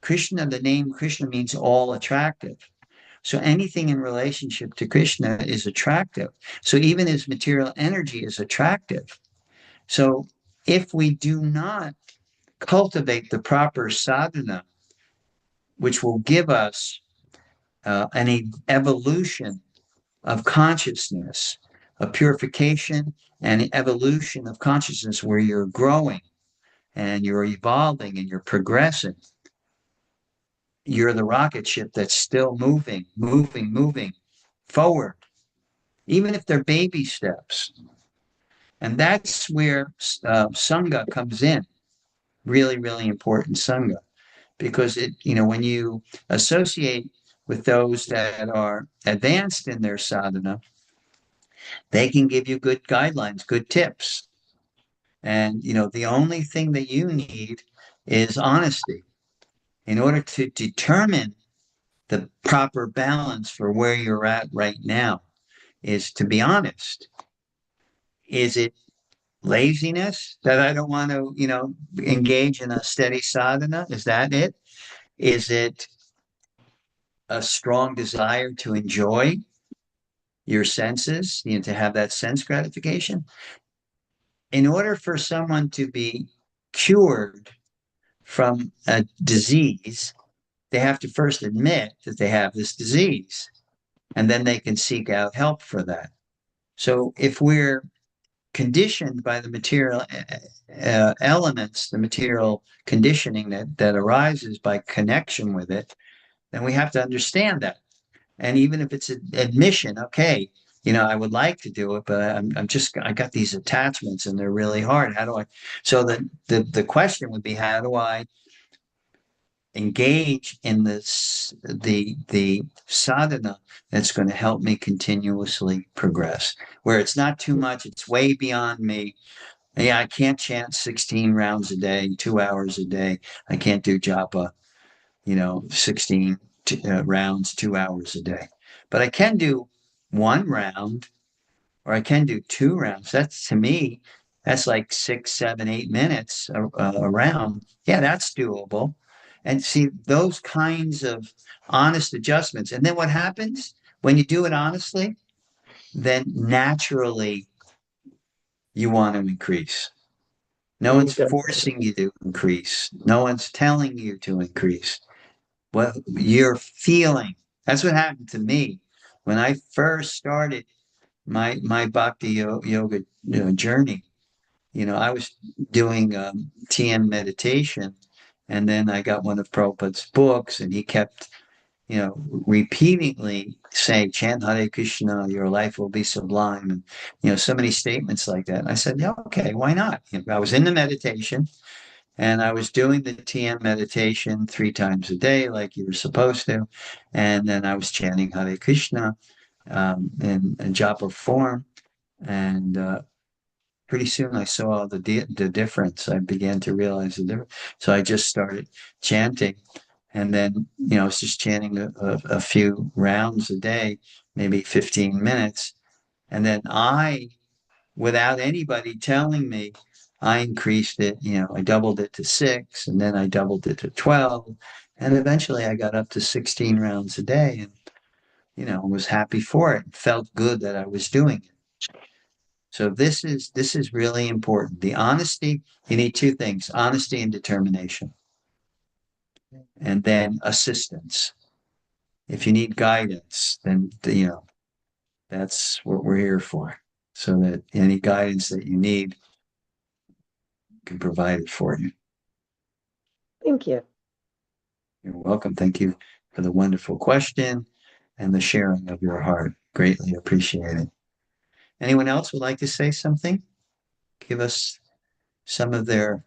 Krishna. The name Krishna means all attractive. So anything in relationship to Krishna is attractive. So even his material energy is attractive. So if we do not cultivate the proper sadhana, which will give us an evolution of consciousness, a purification and an evolution of consciousness where you're growing and you're evolving and you're progressing. You're the rocket ship that's still moving forward, even if they're baby steps. And that's where Sangha comes in. Really, really important Sangha. Because when you associate with those that are advanced in their sadhana, they can give you good guidelines, good tips. And, the only thing that you need is honesty in order to determine the proper balance for where you're at right now. Is to be honest. Is it laziness that I don't want to, engage in a steady sadhana? Is that it? Is it a strong desire to enjoy your senses, to have that sense gratification? In order for someone to be cured from a disease, they have to first admit that they have this disease, and then they can seek out help for that. So if we're conditioned by the material elements, the material conditioning that arises by connection with it, then we have to understand that. And even if it's an admission, okay, I would like to do it, but I got these attachments and they're really hard. How do I? So the question would be, how do I engage in the sadhana that's going to help me continuously progress, where it's not too much, it's way beyond me. Yeah, I can't chant 16 rounds a day, 2 hours a day. I can't do japa, 16 rounds, 2 hours a day. But I can do one round, or I can do 2 rounds. That's, to me, that's like 6, 7, 8 minutes a round. Yeah, that's doable. And see those kinds of honest adjustments. And then what happens when you do it honestly? Then naturally you want to increase. No one's forcing you to increase. No one's telling you to increase. Well, you're feeling. That's what happened to me when I first started my bhakti yoga journey. I was doing TM meditation, And then I got one of Prabhupada's books, and he kept, repeatedly saying, chant Hare Krishna, your life will be sublime. And, so many statements like that. And I said, yeah, okay, why not? I was in the meditation, and I was doing the TM meditation 3 times a day, like you were supposed to. And then I was chanting Hare Krishna in japa form. And pretty soon I saw the difference. I began to realize the difference. So I just started chanting. And then, I was just chanting a few rounds a day, maybe 15 minutes. And then without anybody telling me, I increased it, I doubled it to 6, and then I doubled it to 12. And eventually I got up to 16 rounds a day, and, was happy for it. Felt good that I was doing it. So this is really important. The honesty, you need 2 things, honesty and determination. And then assistance. If you need guidance, then, that's what we're here for. So that any guidance that you need can provide it for you.
Thank you.
You're welcome. Thank you for the wonderful question and the sharing of your heart. Greatly appreciate it. Anyone else would like to say something? Give us some of their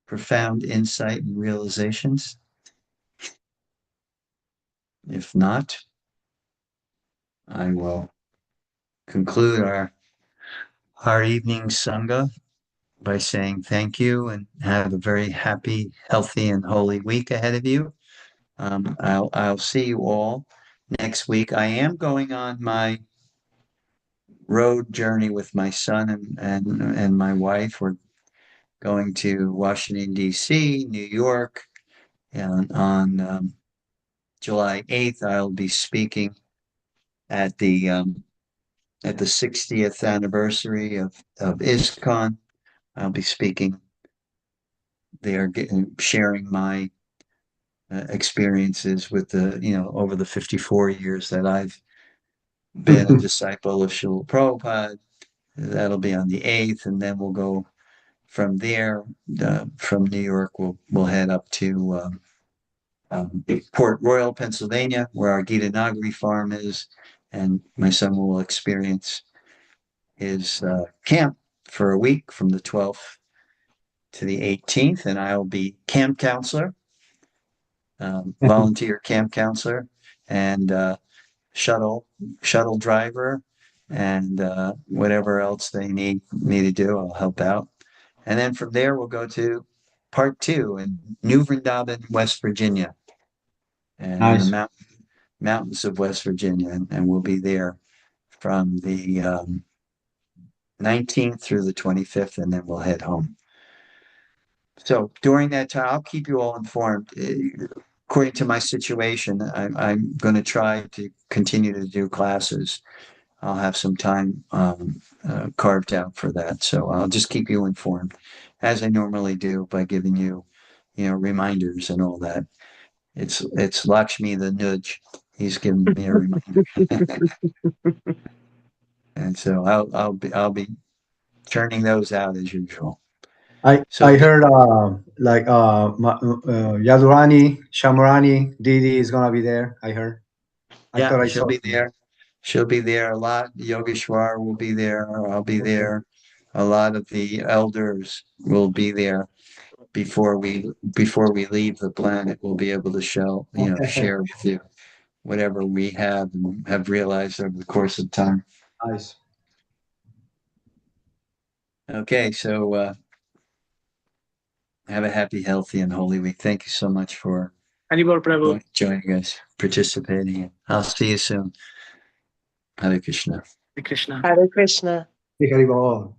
profound insight and realizations. If not, I will conclude our evening Sangha by saying thank you and have a very happy, healthy, and holy week ahead of you. I'll see you all next week. I am going on my road journey with my son and my wife. We're going to Washington, D.C., New York, and on July 8th, I'll be speaking at the 60th anniversary of ISKCON. I'll be speaking there, sharing my experiences with over the 54 years that I've been a disciple of Srila Prabhupada. That'll be on the 8th, and then we'll go from there. From New York, we'll head up to Port Royal, Pennsylvania, where our Gita Nagari farm is, and my son will experience his camp for a week from the 12th to the 18th, and I'll be camp counselor, volunteer camp counselor, and shuttle driver, and whatever else they need me to do, I'll help out. And then from there, we'll go to part 2 in New Vrindavan, West Virginia, and
Nice.
in the mountains of West Virginia, and we'll be there from the 19th through the 25th, and then we'll head home. So during that time, I'll keep you all informed. According to my situation, I'm going to try to continue to do classes. I'll have some time carved out for that. So I'll just keep you informed, as I normally do, by giving you, reminders and all that. It's Lakshmi the nudge. He's giving me a reminder. And so I'll be churning those out as usual.
I heard Yadurani, Shamarani, Didi is gonna be there. I heard. I thought I
she'll
saw
be there. She'll be there a lot. Yogeshwar will be there. I'll be there. A lot of the elders will be there before we leave the planet. We'll be able to share with you whatever we have and have realized over the course of time.
Nice.
Okay, so have a happy, healthy, and holy week. Thank you so much for joining us, participating. I'll see you soon. Hare Krishna.
Hare Krishna.
Hare Bol.